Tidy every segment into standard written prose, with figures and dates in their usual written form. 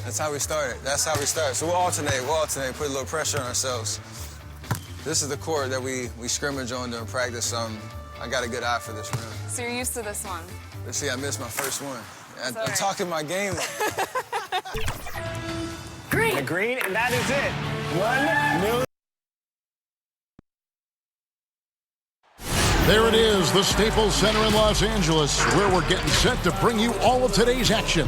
That's how we started. That's how we start. So we'll alternate, put a little pressure on ourselves. This is the court that we scrimmage on during practice. I got a good eye for this room. So you're used to this one? Let's see, I missed my first one. I'm talking my game. Green. The green, and that is it. 1 million. There it is, the Staples Center in Los Angeles, where we're getting set to bring you all of today's action.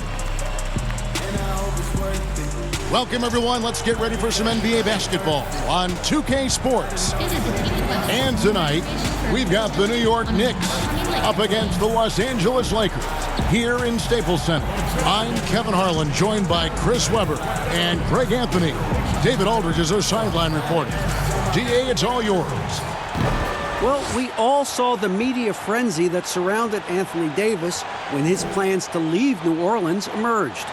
Welcome, everyone. Let's get ready for some NBA basketball on 2K Sports. And tonight, we've got the New York Knicks up against the Los Angeles Lakers here in Staples Center. I'm Kevin Harlan, joined by Chris Webber and Greg Anthony. David Aldridge is our sideline reporter. DA, it's all yours. Well, we all saw the media frenzy that surrounded Anthony Davis when his plans to leave New Orleans emerged.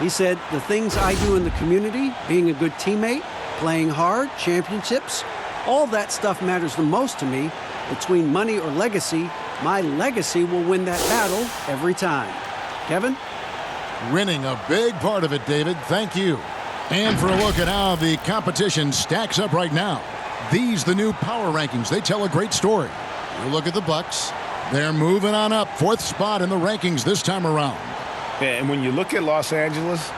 He said, the things I do in the community, being a good teammate, playing hard, championships, all that stuff matters the most to me. Between money or legacy, my legacy will win that battle every time. Kevin? Winning a big part of it, David. Thank you. And for a look at how the competition stacks up right now. These, the new power rankings, they tell a great story. You look at the Bucks. They're moving on up, 4th spot in the rankings this time around. And when you look at Los Angeles,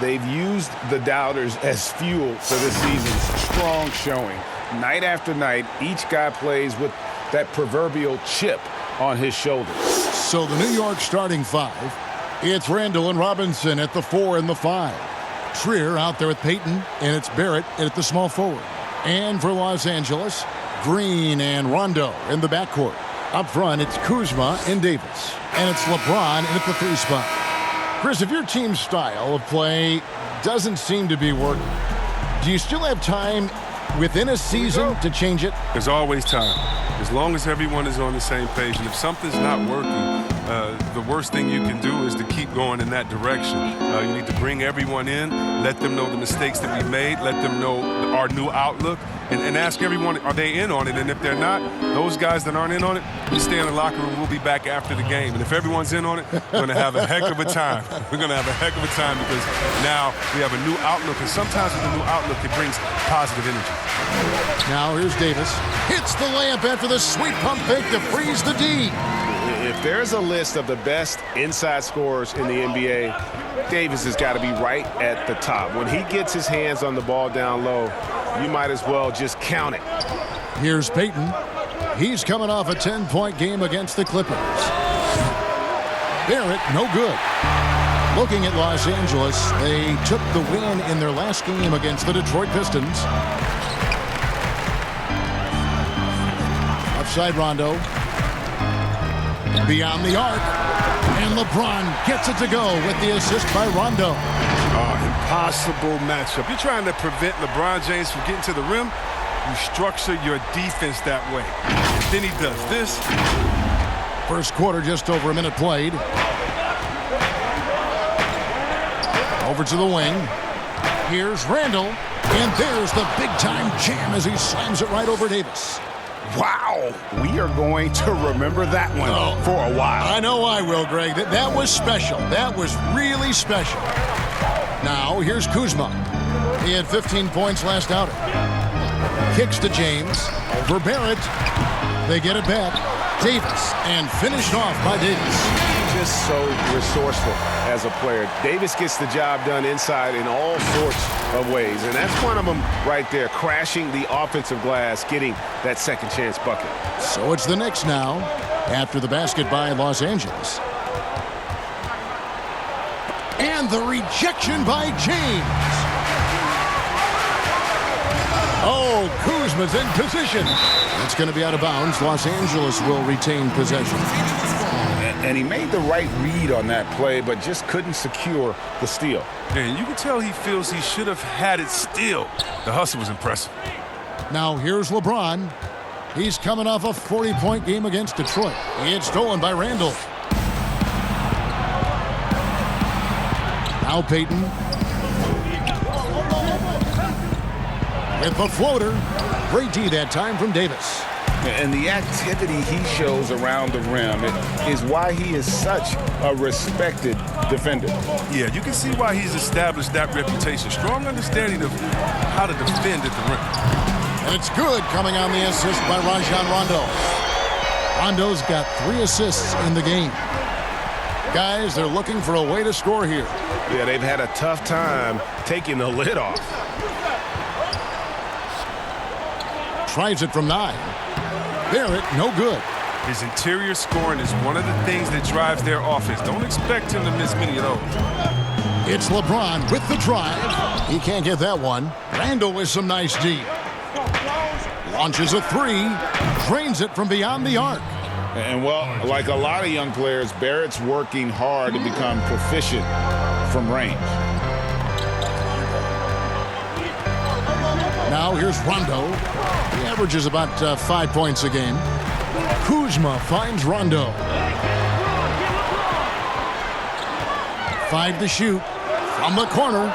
they've used the doubters as fuel for this season's strong showing. Night after night, each guy plays with that proverbial chip on his shoulder. So the New York starting 5, it's Randall and Robinson at the 4 and the 5. Trier out there with Payton, and it's Barrett at the small forward. And for Los Angeles, Green and Rondo in the backcourt. Up front, it's Kuzma and Davis. And it's LeBron at the 3 spot. Chris, if your team's style of play doesn't seem to be working, do you still have time within a season to change it? There's always time, as long as everyone is on the same page. And if something's not working, the worst thing you can do is to keep going in that direction. You need to bring everyone in, let them know the mistakes that we made, let them know our new outlook, and ask everyone, are they in on it? And if they're not, those guys that aren't in on it, you stay in the locker room. We'll be back after the game. And if everyone's in on it, we're going to have a heck of a time. We're going to have a heck of a time because now we have a new outlook. And sometimes with a new outlook, it brings positive energy. Now here's Davis. Hits the layup after the sweet pump fake to freeze the D. If there's a list of the best inside scorers in the NBA, Davis has got to be right at the top. When he gets his hands on the ball down low, you might as well just count it. Here's Payton. He's coming off a 10-point game against the Clippers. Barrett, no good. Looking at Los Angeles, they took the win in their last game against the Detroit Pistons. Upside Rondo. Beyond the arc. And LeBron gets it to go with the assist by Rondo. Impossible matchup. You're trying to prevent LeBron James from getting to the rim. You structure your defense that way. And then he does this. First quarter, just over a minute played. Over to the wing. Here's Randall. And there's the big-time jam as he slams it right over Davis. Wow, we are going to remember that one for a while. I know I will, Greg. That was special. That was really special. Now, here's Kuzma. He had 15 points last outing. Kicks to James. For Barrett. They get it back. Davis. And finished off by Davis. Just so resourceful as a player. Davis gets the job done inside in all sorts of ways. And that's one of them right there, crashing the offensive glass, getting that second chance bucket. So it's the Knicks now, after the basket by Los Angeles. And the rejection by James. Oh, Kuzma's in position. It's going to be out of bounds. Los Angeles will retain possession. And he made the right read on that play, but just couldn't secure the steal. And you can tell he feels he should have had it still. The hustle was impressive. Now here's LeBron. He's coming off a 40-point game against Detroit. It's stolen by Randall. Now Payton. With the floater. Great D that time from Davis. And the activity he shows around the rim is why he is such a respected defender. Yeah, you can see why he's established that reputation. Strong understanding of how to defend at the rim. And it's good coming on the assist by Rajon Rondo. Rondo's got 3 assists in the game. Guys, they're looking for a way to score here. Yeah, they've had a tough time taking the lid off. Tries it from 9. Barrett, no good. His interior scoring is one of the things that drives their offense. Don't expect him to miss many of those. It's LeBron with the drive. He can't get that one. Randall with some nice D. Launches a 3. Drains it from beyond the arc. And, well, like a lot of young players, Barrett's working hard to become proficient from range. Now here's Rondo. He averages about 5 points a game. Kuzma finds Rondo. 5 to shoot. From the corner.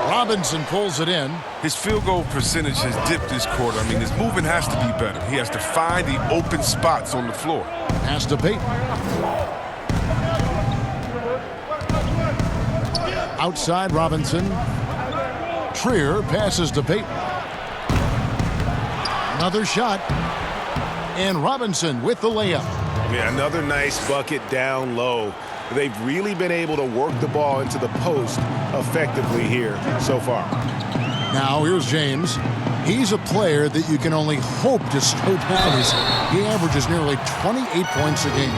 Robinson pulls it in. His field goal percentage has dipped this quarter. I mean, his movement has to be better. He has to find the open spots on the floor. Pass to Payton. Outside Robinson. Trier passes to Payton. Another shot. And Robinson with the layup. Yeah, another nice bucket down low. They've really been able to work the ball into the post effectively here so far. Now here's James. He's a player that you can only hope to slow down. He averages nearly 28 points a game.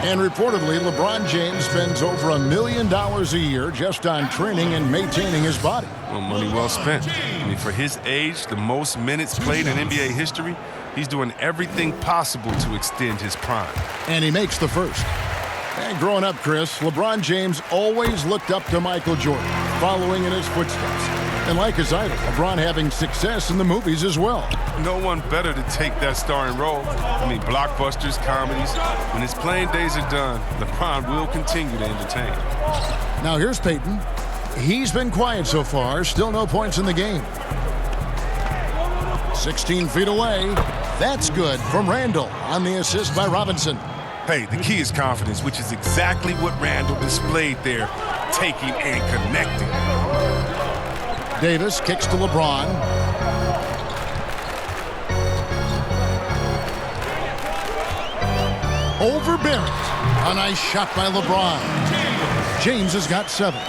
And reportedly, LeBron James spends over $1 million a year just on training and maintaining his body. Well, money well spent. I mean, for his age, the most minutes played in NBA history, he's doing everything possible to extend his prime. And he makes the first. And growing up, Chris, LeBron James always looked up to Michael Jordan, following in his footsteps. And like his idol, LeBron having success in the movies as well. No one better to take that starring role. I mean, blockbusters, comedies. When his playing days are done, LeBron will continue to entertain. Now here's Payton. He's been quiet so far. Still no points in the game. 16 feet away. That's good from Randall on the assist by Robinson. Hey, the key is confidence, which is exactly what Randall displayed there, taking and connecting. Davis kicks to LeBron. Over Barrett. A nice shot by LeBron. James has got 7.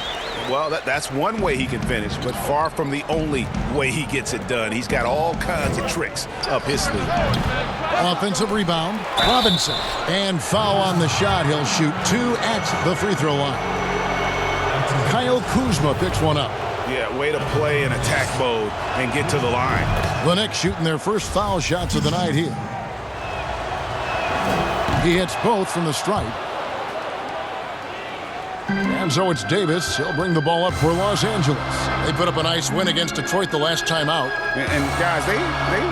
Well, that's one way he can finish, but far from the only way he gets it done. He's got all kinds of tricks up his sleeve. Offensive rebound. Robinson. And foul on the shot. He'll shoot 2 at the free throw line. Kyle Kuzma picks one up. Yeah, way to play in attack mode and get to the line. The Knicks shooting their first foul shots of the night here. He hits both from the stripe. And so it's Davis. He'll bring the ball up for Los Angeles. They put up a nice win against Detroit the last time out. And guys, they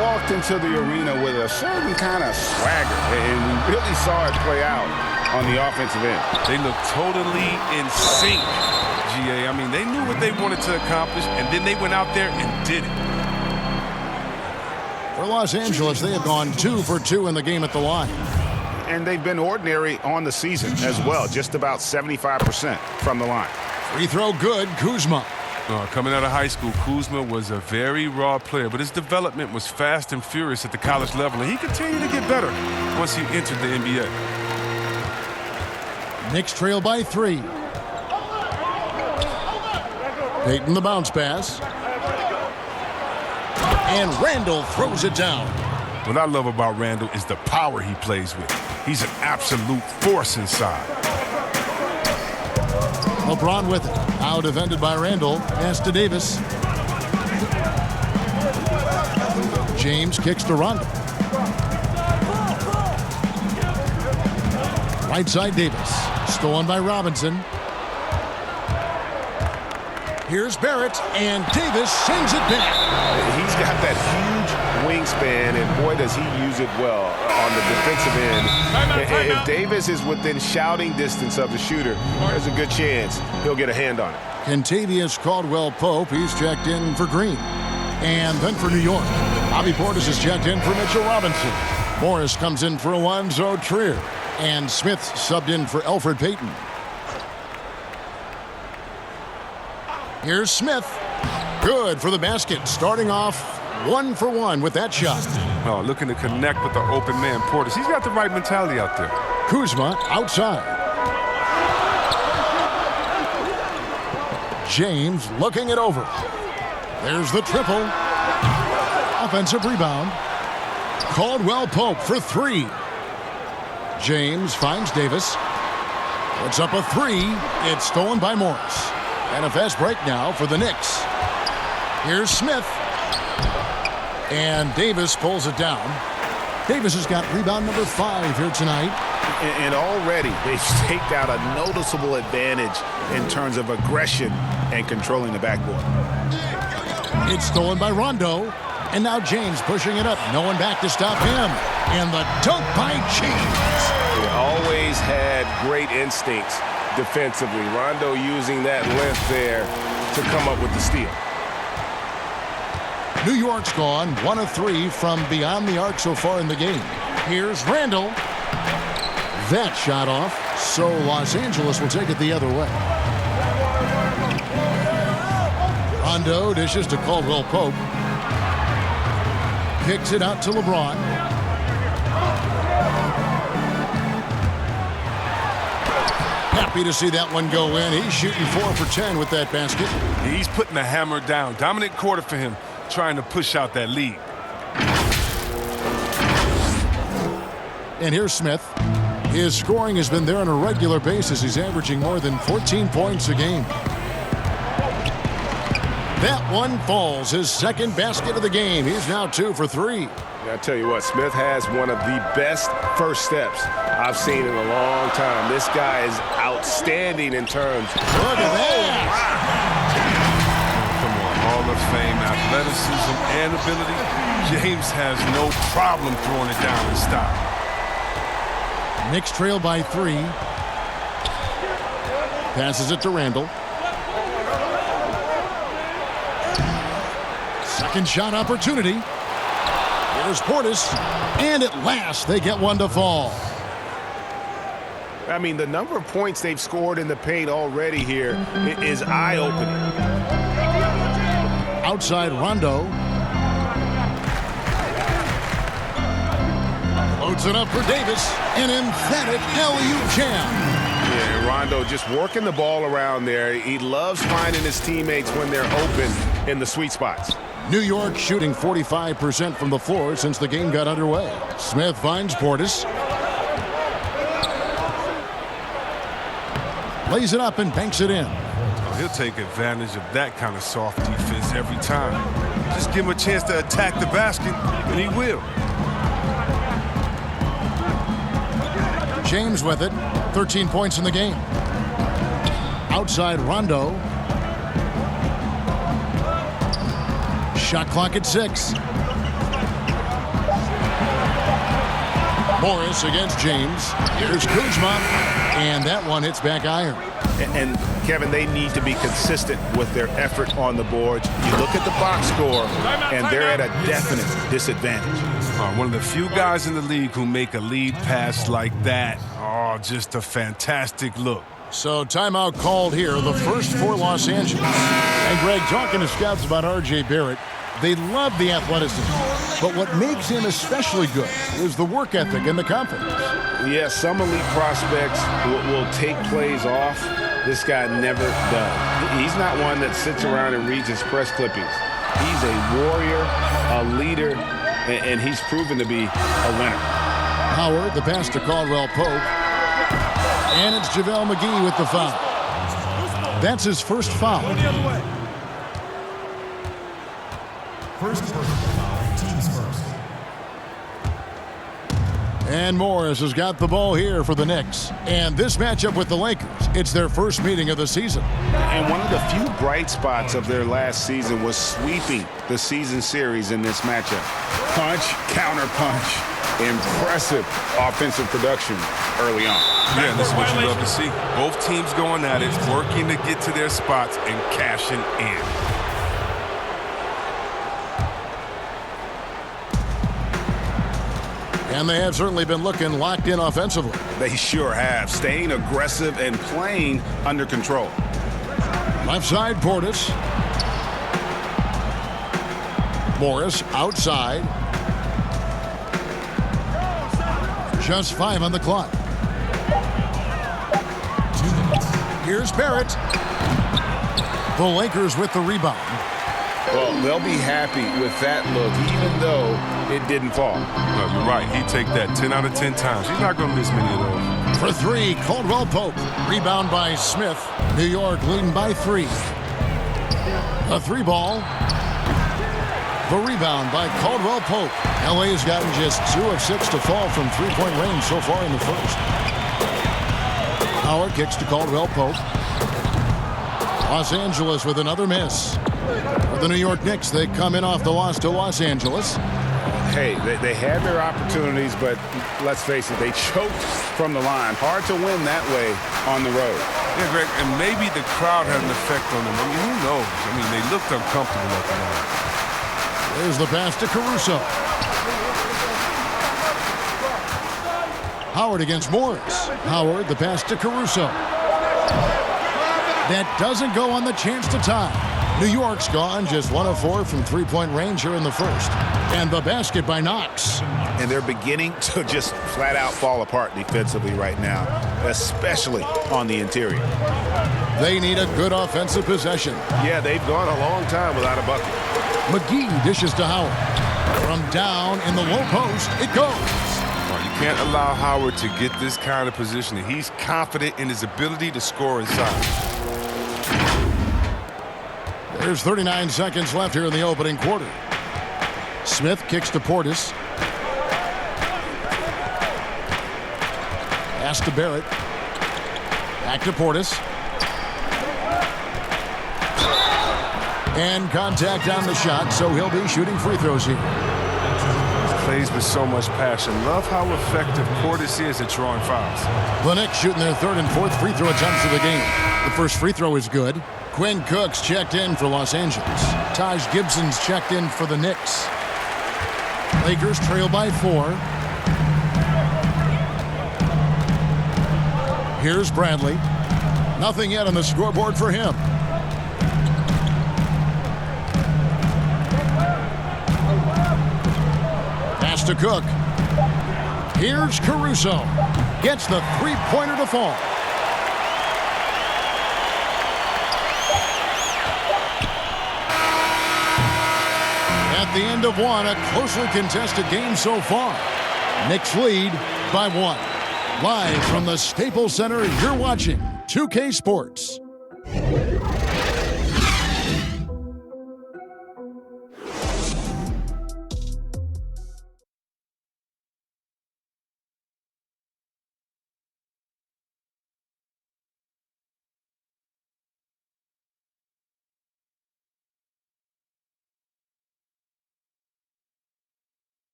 walked into the arena with a certain kind of swagger, and we really saw it play out on the offensive end. They look totally in sync, GA. I mean, they knew what they wanted to accomplish, and then they went out there and did it. For Los Angeles, they have gone 2 for 2 in the game at the line. And they've been ordinary on the season as well, just about 75% from the line. Free throw good, Kuzma. Coming out of high school, Kuzma was a very raw player, but his development was fast and furious at the college level, and he continued to get better once he entered the NBA. Knicks trail by 3. Payton the bounce pass. And Randall throws it down. What I love about Randall is the power he plays with. He's an absolute force inside. LeBron with it. Out defended by Randall. Pass to Davis. James kicks to Rondo. Right side Davis. Stolen by Robinson. Here's Barrett, and Davis sends it back. He's got that huge wingspan, and boy, does he use it well on the defensive end. If Davis is within shouting distance of the shooter, there's a good chance he'll get a hand on it. Kentavious Caldwell-Pope, he's checked in for Green. And then for New York, Bobby Portis is checked in for Mitchell Robinson. Morris comes in for Alonzo Trier. And Smith subbed in for Elfrid Payton. Here's Smith. Good for the basket. Starting off 1 for 1 with that shot. Oh, looking to connect with the open man, Portis. He's got the right mentality out there. Kuzma outside. James looking it over. There's the triple. Offensive rebound. Caldwell Pope for 3. James finds Davis. Puts up a 3. It's stolen by Morris. And a fast break now for the Knicks. Here's Smith. And Davis pulls it down. Davis has got rebound number 5 here tonight. And already they've staked out a noticeable advantage in terms of aggression and controlling the backboard. It's stolen by Rondo. And now James pushing it up. No one back to stop him. And the dunk by James. He always had great instincts defensively. Rondo using that length there to come up with the steal. New York's gone 1 of 3 from beyond the arc so far in the game. Here's Randall. That shot off, so Los Angeles will take it the other way. Rondo dishes to Caldwell Pope. Kicks it out to LeBron. Happy to see that one go in. He's shooting 4 for 10 with that basket. He's putting the hammer down. Dominant quarter for him, trying to push out that lead. And here's Smith. His scoring has been there on a regular basis. He's averaging more than 14 points a game. That one falls. His second basket of the game. He's now 2 for 3. I tell you what, Smith has one of the best first steps I've seen in a long time. This guy is outstanding in terms. Look at that. Come on, Hall of Fame athleticism and ability. James has no problem throwing it down in style. Knicks trail by 3. Passes it to Randall. Second shot opportunity. Here's Portis. And at last, they get one to fall. I mean, the number of points they've scored in the paint already here is eye-opening. Outside Rondo. Loads it up for Davis. An emphatic LU jam. Yeah, Rondo just working the ball around there. He loves finding his teammates when they're open in the sweet spots. New York shooting 45% from the floor since the game got underway. Smith finds Portis. Lays it up and banks it in. Oh, he'll take advantage of that kind of soft defense every time. Just give him a chance to attack the basket, and he will. James with it. 13 points in the game. Outside Rondo. Shot clock at 6. Morris against James. Here's Kuzma. And that one hits back iron. And Kevin, they need to be consistent with their effort on the boards. You look at the box score, and they're at a definite disadvantage. One of the few guys in the league who make a lead pass like that. Oh, just a fantastic look. So timeout called here, the first for Los Angeles. And Greg, talking to scouts about R.J. Barrett, they love the athleticism. But what makes him especially good is the work ethic and the confidence. Yeah, some elite prospects will take plays off. This guy never does. He's not one that sits around and reads his press clippings. He's a warrior, a leader, and he's proven to be a winner. Howard, the pass to Caldwell Pope. And it's JaVale McGee with the foul. That's his first foul. First foul, teams first. And Morris has got the ball here for the Knicks. And this matchup with the Lakers, it's their first meeting of the season. And one of the few bright spots of their last season was sweeping the season series in this matchup. Punch, counter punch, impressive offensive production early on. Yeah, this is what you love to see. Both teams going at it, working to get to their spots and cashing in. And they have certainly been looking locked in offensively. They sure have, staying aggressive and playing under control. Left side, Portis. Morris outside. Just 5 on the clock. 2 minutes. Here's Barrett. The Lakers with the rebound. Well, they'll be happy with that look, even though it didn't fall. No, you're right. He'd take that 10 out of 10 times. He's not going to miss many of those. For 3, Caldwell Pope. Rebound by Smith. New York leading by 3. A 3 ball. The rebound by Caldwell Pope. L.A. has gotten just 2 of 6 to fall from three-point range so far in the first. Howard kicks to Caldwell Pope. Los Angeles with another miss. For the New York Knicks, they come in off the loss to Los Angeles. Hey, they had their opportunities, but let's face it, they choked from the line. Hard to win that way on the road. Yeah, Greg, and maybe the crowd had an effect on them. I mean, who knows? I mean, they looked uncomfortable at the line. There's the pass to Caruso. Howard against Morris. Howard, the pass to Caruso. That doesn't go on the chance to tie. New York's gone just 1 of 4 from three-point range here in the first. And the basket by Knox. And they're beginning to just flat out fall apart defensively right now, especially on the interior. They need a good offensive possession. Yeah, they've gone a long time without a bucket. McGee dishes to Howard. From down in the low post, it goes. Well, you can't allow Howard to get this kind of positioning. He's confident in his ability to score inside. There's 39 seconds left here in the opening quarter. Smith kicks to Portis. Pass to Barrett. Back to Portis. And contact on the shot, so he'll be shooting free throws here. Plays with so much passion. Love how effective Portis is at drawing fouls. The Knicks shooting their 3rd and 4th free throw attempts of the game. The first free throw is good. Quinn Cook's checked in for Los Angeles. Taj Gibson's checked in for the Knicks. Lakers trail by 4. Here's Bradley. Nothing yet on the scoreboard for him. Pass to Cook. Here's Caruso. Gets the three-pointer to fall. At the end of one, a closely contested game so far. Knicks lead by 1. Live from the Staples Center, you're watching 2K Sports.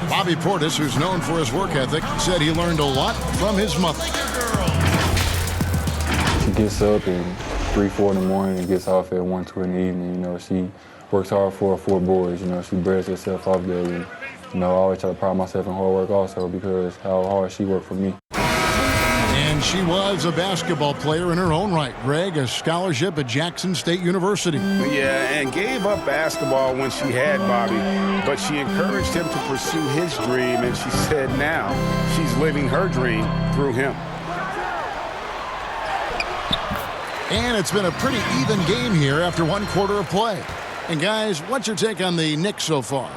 Bobby Portis, who's known for his work ethic, said he learned a lot from his mother. She gets up at 3, 4 in the morning and gets off at 1, 2 in the evening. You know, she works hard for her 4 boys. You know, she bears herself off daily. You know, I always try to pride myself in hard work also because how hard she worked for me. And she was a basketball player in her own right. Greg, a scholarship at Jackson State University. Yeah, and gave up basketball when she had Bobby, but she encouraged him to pursue his dream, and she said now she's living her dream through him. And it's been a pretty even game here after 1 quarter of play. And guys, what's your take on the Knicks so far?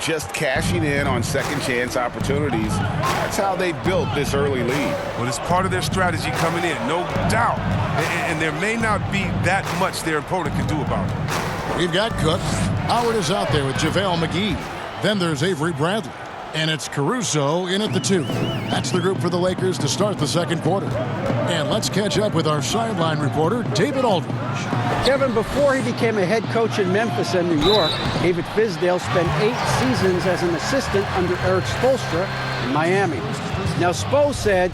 Just cashing in on second chance opportunities. That's how they built this early lead. Well, it's part of their strategy coming in, no doubt. And there may not be that much their opponent can do about it. We've got Cook. Howard is out there with JaVale McGee. Then there's Avery Bradley. And it's Caruso in at the 2. That's the group for the Lakers to start the second quarter. And let's catch up with our sideline reporter, David Aldridge. Kevin, before he became a head coach in Memphis and New York, David Fizdale spent 8 seasons as an assistant under Eric Spoelstra in Miami. Now, Spo said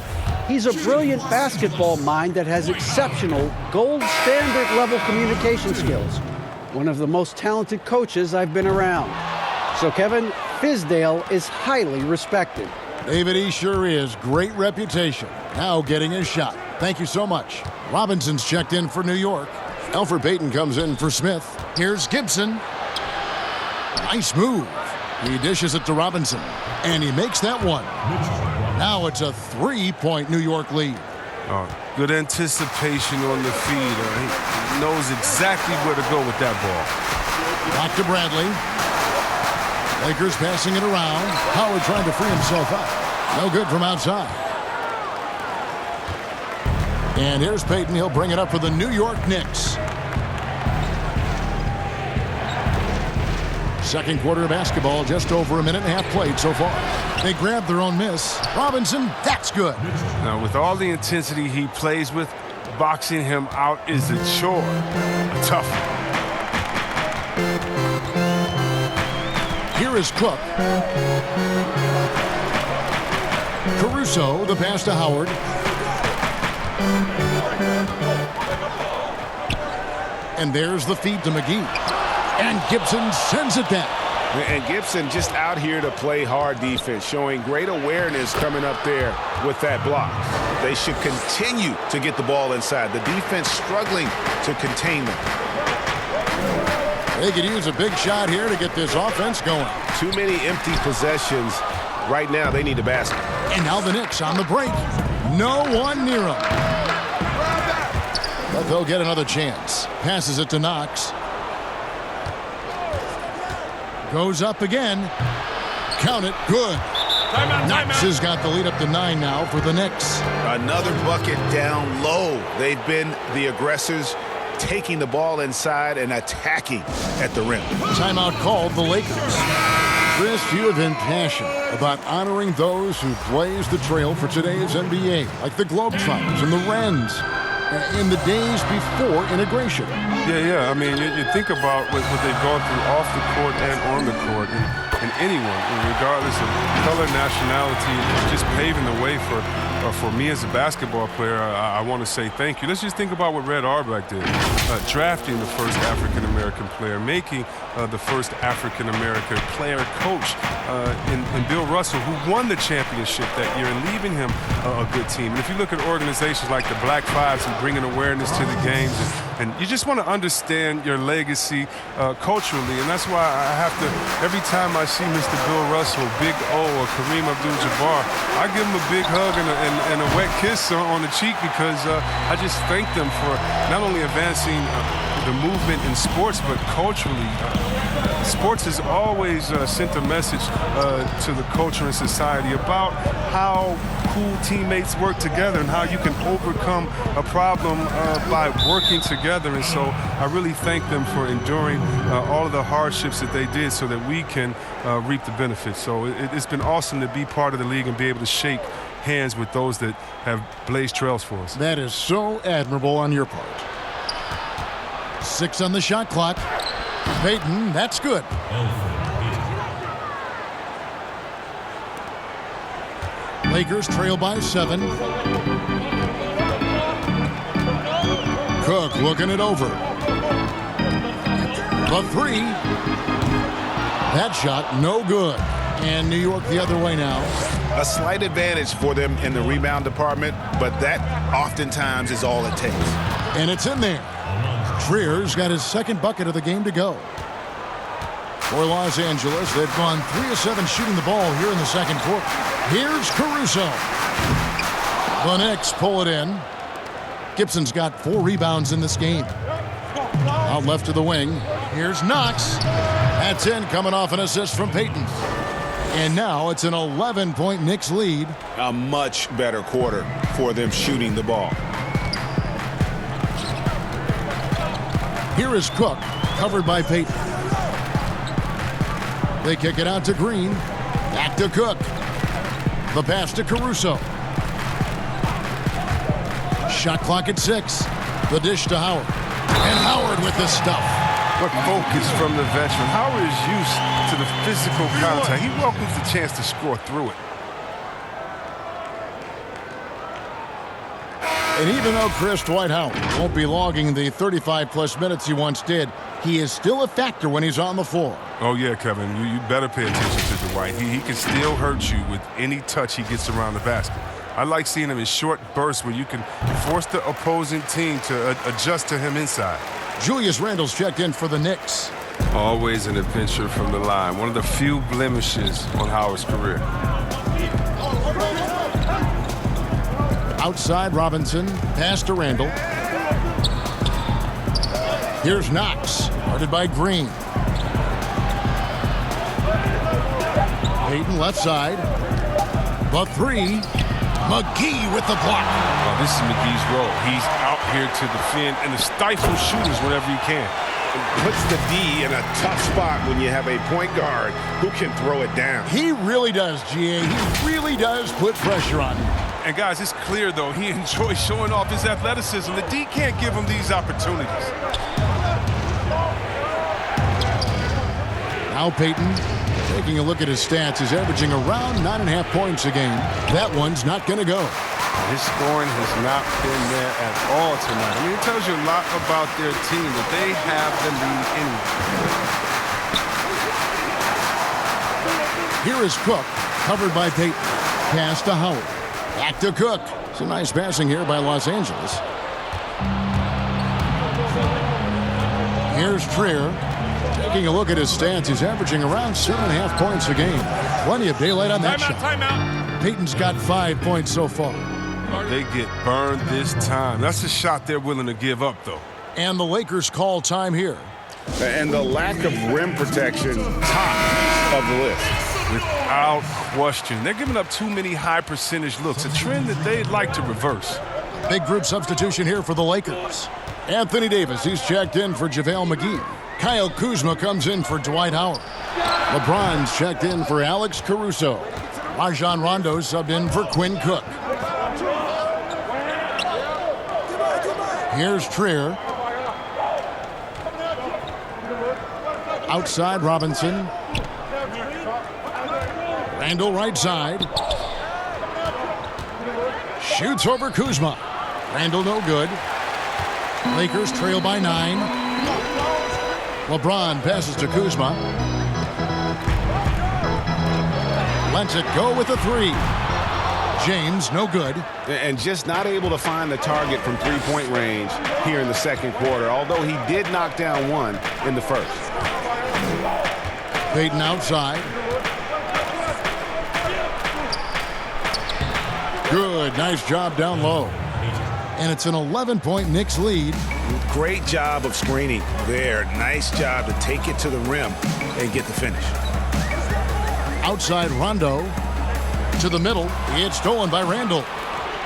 he's a brilliant basketball mind that has exceptional gold standard level communication skills. One of the most talented coaches I've been around. So, Kevin, Fizdale is highly respected. David, he sure is. Great reputation. Now getting his shot. Thank you so much. Robinson's checked in for New York. Elfrid Payton comes in for Smith. Here's Gibson. Nice move. He dishes it to Robinson, and he makes that one. Now it's a 3-point New York lead. Good anticipation on the feed. He knows exactly where to go with that ball. Back to Bradley. Lakers passing it around. Howard trying to free himself up. No good from outside. And here's Payton. He'll bring it up for the New York Knicks. Second quarter of basketball, just over a minute and a half played so far. They grabbed their own miss. Robinson, that's good. Now, with all the intensity he plays with, boxing him out is a chore. A tough one. Here is Cook. Caruso, the pass to Howard. And there's the feed to McGee. And Gibson sends it down. And Gibson just out here to play hard defense, showing great awareness coming up there with that block. They should continue to get the ball inside. The defense struggling to contain them. They could use a big shot here to get this offense going. Too many empty possessions. Right now, they need a basket. And now the Knicks on the break. No one near them. But they'll get another chance. Passes it to Knox. Goes up again. Count it. Good. Knox has got the lead up to 9 now for the Knicks. Another bucket down low. They've been the aggressors, taking the ball inside and attacking at the rim. Timeout called the Lakers. Chris, you have been passionate about honoring those who blaze the trail for today's NBA, like the Globetrotters and the Wrens, in the days before integration. Yeah. I mean, you think about what they've gone through off the court and on the court, and anyone, regardless of color, nationality, just paving the way for me as a basketball player. I want to say thank you. Let's just think about what Red Auerbach did. Drafting the first African-American player, making the first African-American player coach in Bill Russell, who won the championship that year, and leaving him a good team. And if you look at organizations like the Black Fives and bringing awareness to the games, and you just want to understand your legacy culturally, and that's why I have to, every time I see Mr. Bill Russell, Big O, or Kareem Abdul-Jabbar, I give him a big hug and a wet kiss on the cheek, because I just thank them for not only advancing the movement in sports, but culturally. Sports has always sent a message to the culture and society about how cool teammates work together and how you can overcome a problem by working together. And so I really thank them for enduring all of the hardships that they did so that we can reap the benefits. So it's been awesome to be part of the league and be able to shake hands with those that have blazed trails for us. That is so admirable on your part. 6 on the shot clock. Payton, that's good. Lakers trail by 7. Cook looking it over. The 3. That shot no good. And New York the other way now. A slight advantage for them in the rebound department, but that oftentimes is all it takes. And it's in there. Trier's got his second bucket of the game to go. For Los Angeles, they've gone 3 of 7 shooting the ball here in the second quarter. Here's Caruso. The Knicks pull it in. Gibson's got 4 rebounds in this game. Out left to the wing. Here's Knox. That's in, coming off an assist from Payton. And now it's an 11-point Knicks lead. A much better quarter for them shooting the ball. Here is Cook, covered by Payton. They kick it out to Green. Back to Cook. The pass to Caruso. Shot clock at 6. The dish to Howard. And Howard with the stuff. What focus from the veteran. Howard is used to the physical contact. He welcomes the chance to score through it. And even though Chris Dwight Howard won't be logging the 35-plus minutes he once did, he is still a factor when he's on the floor. Oh, yeah, Kevin, you better pay attention to Dwight. He can still hurt you with any touch he gets around the basket. I like seeing him in short bursts where you can force the opposing team to adjust to him inside. Julius Randle's checked in for the Knicks. Always an adventure from the line. One of the few blemishes on Howard's career. Outside Robinson, pass to Randle. Here's Knox, guarded by Green. Payton left side. The three. McGee with the block. Oh, this is McGee's role. He's out here to defend and to stifle shooters whenever he can. It puts the D in a tough spot when you have a point guard who can throw it down. He really does, GA. He really does put pressure on him. And guys, it's clear, though, he enjoys showing off his athleticism. The D can't give him these opportunities. Now Payton, taking a look at his stats, is averaging around 9.5 points a game. That one's not going to go. His scoring has not been there at all tonight. I mean, it tells you a lot about their team that they have the lead anyway. Here is Cook, covered by Payton. Pass to Howard. Back to Cook. Some nice passing here by Los Angeles. Here's Trier. Taking a look at his stats, he's averaging around 7.5 points a game. Plenty of daylight on that shot. Timeout. Payton's got 5 points so far. They get burned this time. That's a shot they're willing to give up, though. And the Lakers call time here. And the lack of rim protection, top of the list. Without question. They're giving up too many high percentage looks, a trend that they'd like to reverse. Big group substitution here for the Lakers. Anthony Davis, he's checked in for JaVale McGee. Kyle Kuzma comes in for Dwight Howard. LeBron's checked in for Alex Caruso. Rajon Rondo subbed in for Quinn Cook. Here's Trier. Outside Robinson. Randle right side. Shoots over Kuzma. Randle no good. Lakers trail by 9. LeBron passes to Kuzma. Lets it go with a 3. James no good. And just not able to find the target from three-point range here in the second quarter, although he did knock down one in the first. Payton outside. Good, nice job down low. And it's an 11-point Knicks lead. Great job of screening there. Nice job to take it to the rim and get the finish. Outside Rondo. To the middle. It's stolen by Randle.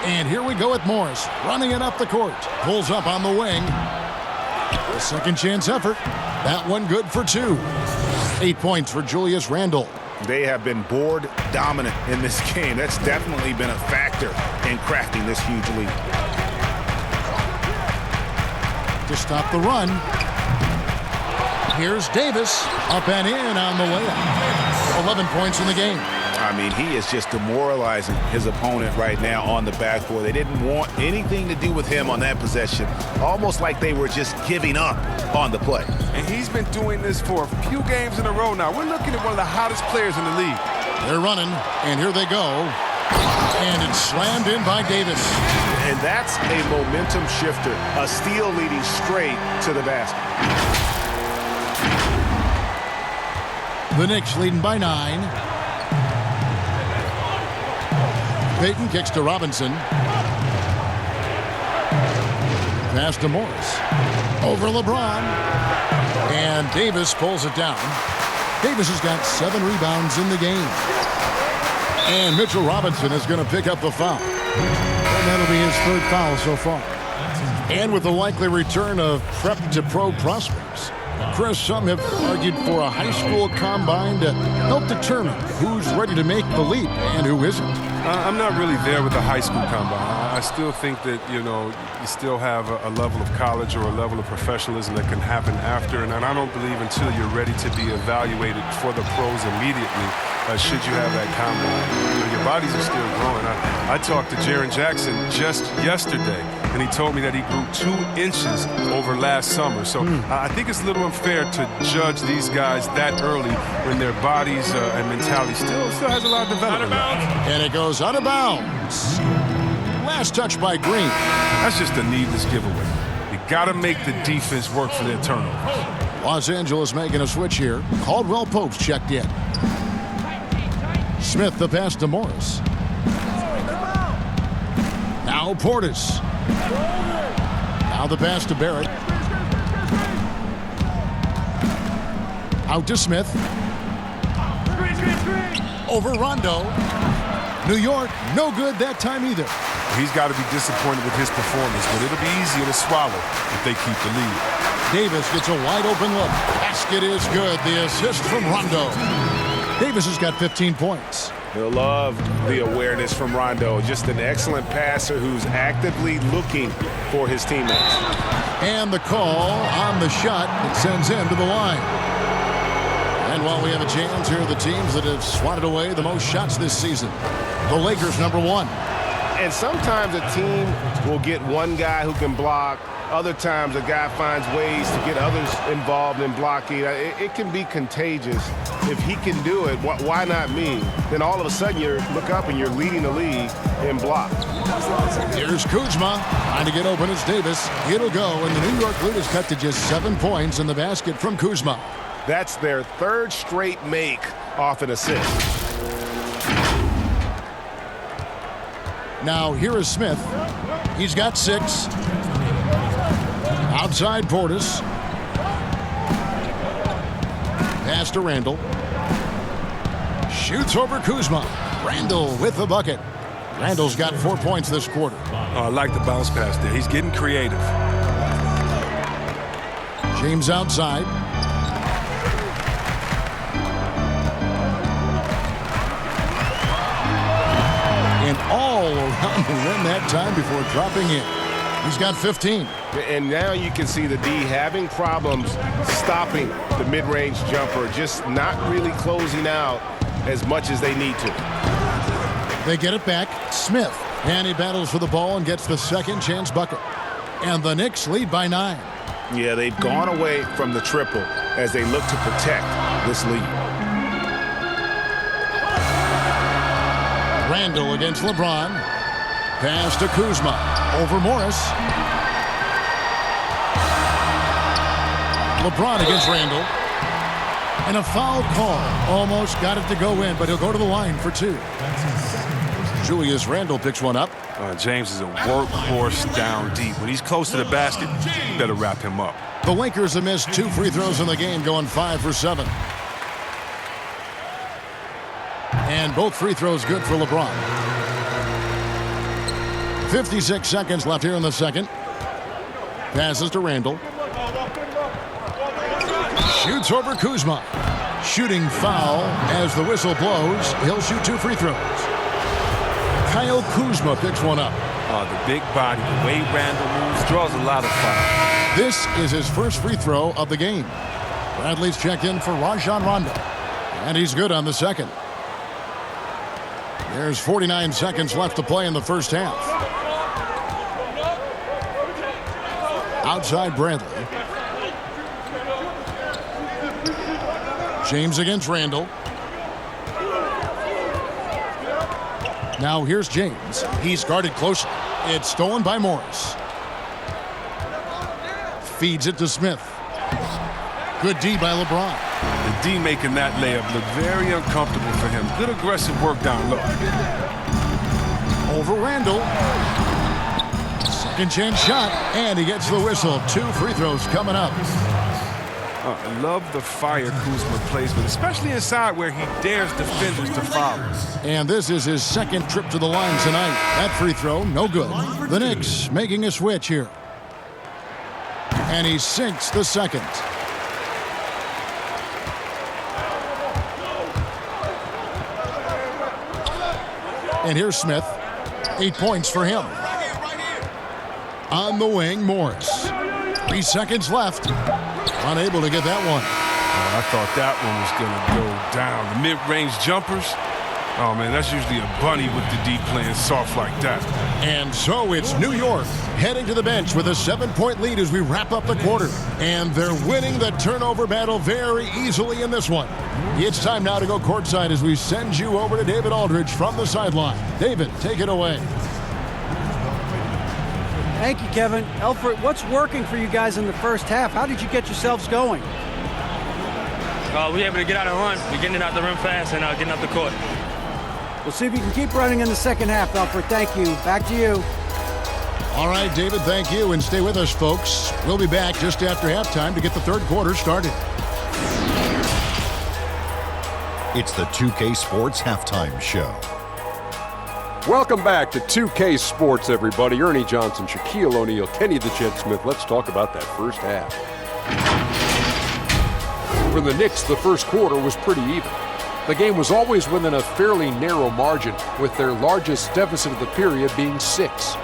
And here we go with Morris. Running it up the court. Pulls up on the wing. A second chance effort. That one good for 2. 8 points for Julius Randle. They have been board dominant in this game. That's definitely been a factor in crafting this huge lead. To stop the run. Here's Davis. Up and in on the layup. 11 points in the game. I mean, he is just demoralizing his opponent right now on the backboard. They didn't want anything to do with him on that possession. Almost like they were just giving up on the play. And he's been doing this for a few games in a row now. We're looking at one of the hottest players in the league. They're running, and here they go. And it's slammed in by Davis. And that's a momentum shifter. A steal leading straight to the basket. The Knicks leading by 9. Payton kicks to Robinson. Pass to Morris. Over LeBron. And Davis pulls it down. Davis has got 7 rebounds in the game. And Mitchell Robinson is going to pick up the foul. And that'll be his 3rd foul so far. And with the likely return of prep to pro prospects, Chris, some have argued for a high school combine to help determine who's ready to make the leap and who isn't. I'm not really there with the high school combine. I still think that, you still have a level of college or a level of professionalism that can happen after. And I don't believe until you're ready to be evaluated for the pros immediately, should you have that combine. Your bodies are still growing. I talked to Jaren Jackson just yesterday, and he told me that he grew 2 inches over last summer. So I think it's a little unfair to judge these guys that early when their bodies and mentality still has a lot of development. And it goes out of bounds. Last touch by Green. That's just a needless giveaway. You got to make the defense work for their turnovers. Los Angeles making a switch here. Caldwell Pope's checked in. Smith the pass to Morris. Now Portis. Now the pass to Barrett. Out to Smith. Over Rondo. New York, no good that time either. He's got to be disappointed with his performance, but it'll be easier to swallow if they keep the lead. Davis gets a wide open look. Basket is good. The assist from Rondo. Davis has got 15 points. He'll love the awareness from Rondo. Just an excellent passer who's actively looking for his teammates. And the call on the shot that sends him to the line. And while we have a chance, here are the teams that have swatted away the most shots this season. The Lakers, #1. And sometimes a team will get one guy who can block. Other times a guy finds ways to get others involved in blocking. It can be contagious. If he can do it, why not me? Then all of a sudden you look up and you're leading the league in block. Here's Kuzma trying to get open. It's Davis. It'll go, and the New York lead is cut to just 7 points in the basket from Kuzma. That's their 3rd straight make off an assist. Now here is Smith. He's got 6. Outside Portis. Pass to Randall. Shoots over Kuzma. Randall with the bucket. Randall's got 4 points this quarter. I like the bounce pass there. He's getting creative. James outside. And all around the rim that time before dropping in. He's got 15. And now you can see the D having problems stopping the mid-range jumper, just not really closing out as much as they need to. They get it back. Smith. And he battles for the ball and gets the second chance bucket. And the Knicks lead by 9. Yeah, they've gone away from the triple as they look to protect this lead. Randall against LeBron. Pass to Kuzma. Over Morris. LeBron against Randall. And a foul call. Almost got it to go in, but he'll go to the line for 2. Julius Randle picks one up. James is a workhorse down deep. When he's close to the basket, you better wrap him up. The Lakers have missed 2 free throws in the game, going 5 for 7. And both free throws good for LeBron. 56 seconds left here in the second. Passes to Randall. Shoots over Kuzma. Shooting foul as the whistle blows. He'll shoot 2 free throws. Kyle Kuzma picks one up. The big body, the way Randall moves, draws a lot of fouls. This is his first free throw of the game. Bradley's checked in for Rajon Rondo. And he's good on the second. There's 49 seconds left to play in the first half. Outside Bradley. James against Randall. Now here's James. He's guarded closely. It's stolen by Morris. Feeds it to Smith. Good D by LeBron. The D making that layup look very uncomfortable for him. Good aggressive work down low. Over Randall. Second chance shot, and he gets the whistle. 2 free throws coming up. I love the fire Kuzma plays with, especially inside where he dares defenders to foul. And this is his second trip to the line tonight. That free throw, no good. The Knicks making a switch here. And he sinks the second. And here's Smith. 8 points for him. On the wing, Morris. 3 seconds left. Unable to get that one. I thought that one was going to go down. The mid-range jumpers, Oh, man, that's usually a bunny with the D playing soft like that. And so it's New York heading to the bench with a 7-point lead as we wrap up the quarter. And they're winning the turnover battle very easily in this one. It's time now to go courtside as we send you over to David Aldridge from the sideline. David, take it away. Thank you, Kevin. Alfred, what's working for you guys in the first half? How did you get yourselves going? We were able to get out and run. We're getting it out the rim fast and getting up the court. We'll see if you can keep running in the second half, Alfred. Thank you. Back to you. All right, David, thank you. And stay with us, folks. We'll be back just after halftime to get the third quarter started. It's the 2K Sports Halftime Show. Welcome back to 2K Sports, everybody. Ernie Johnson, Shaquille O'Neal, Kenny the Jet Smith. Let's talk about that first half. For the Knicks, the first quarter was pretty even. The game was always within a fairly narrow margin, with their largest deficit of the period being 6.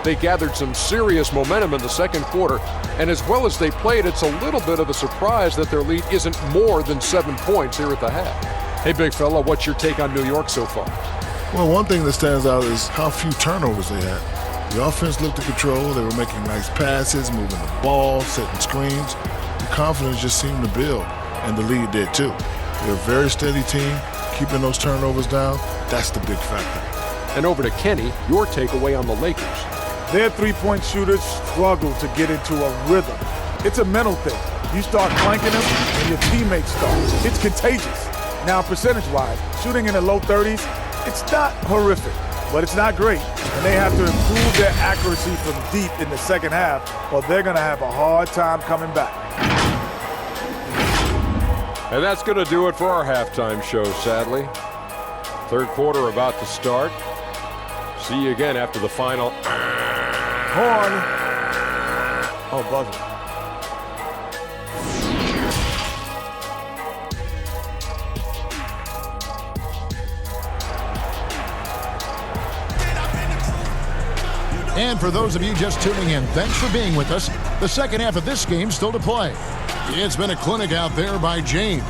They gathered some serious momentum in the second quarter, and as well as they played, it's a little bit of a surprise that their lead isn't more than 7 points here at the half. Hey, big fella, what's your take on New York so far? Well, one thing that stands out is how few turnovers they had. The offense looked in control. They were making nice passes, moving the ball, setting screens. The confidence just seemed to build, and the lead did too. They're a very steady team, keeping those turnovers down. That's the big factor. And over to Kenny, your takeaway on the Lakers. Their three-point shooters struggle to get into a rhythm. It's a mental thing. You start clanking them, and your teammates start. It's contagious. Now, percentage-wise, shooting in the low 30s, it's not horrific, but it's not great. And they have to improve their accuracy from deep in the second half, or they're going to have a hard time coming back. And that's going to do it for our halftime show, sadly. Third quarter about to start. See you again after the final. Horn. Oh, buzzer. And for those of you just tuning in, thanks for being with us. The second half of this game still to play. It's been a clinic out there by James.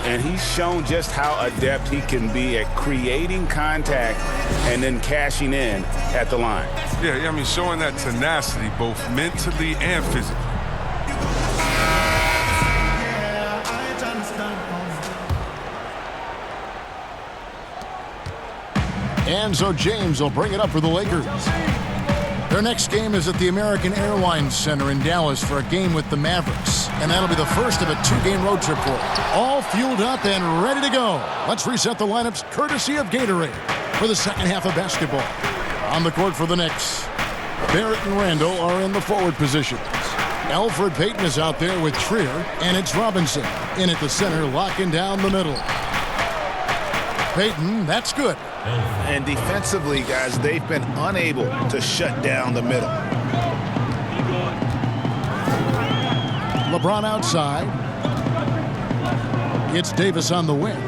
And he's shown just how adept he can be at creating contact and then cashing in at the line. Yeah, I mean, showing that tenacity both mentally and physically. And so James will bring it up for the Lakers. Their next game is at the American Airlines Center in Dallas for a game with the Mavericks. And that'll be the first of a 2-game road trip for them. All fueled up and ready to go. Let's reset the lineups courtesy of Gatorade for the second half of basketball. On the court for the Knicks, Barrett and Randall are in the forward positions. Alfred Payton is out there with Trier, and it's Robinson in at the center, locking down the middle. Payton, that's good. And defensively, guys, they've been unable to shut down the middle. LeBron outside. It's Davis on the wing.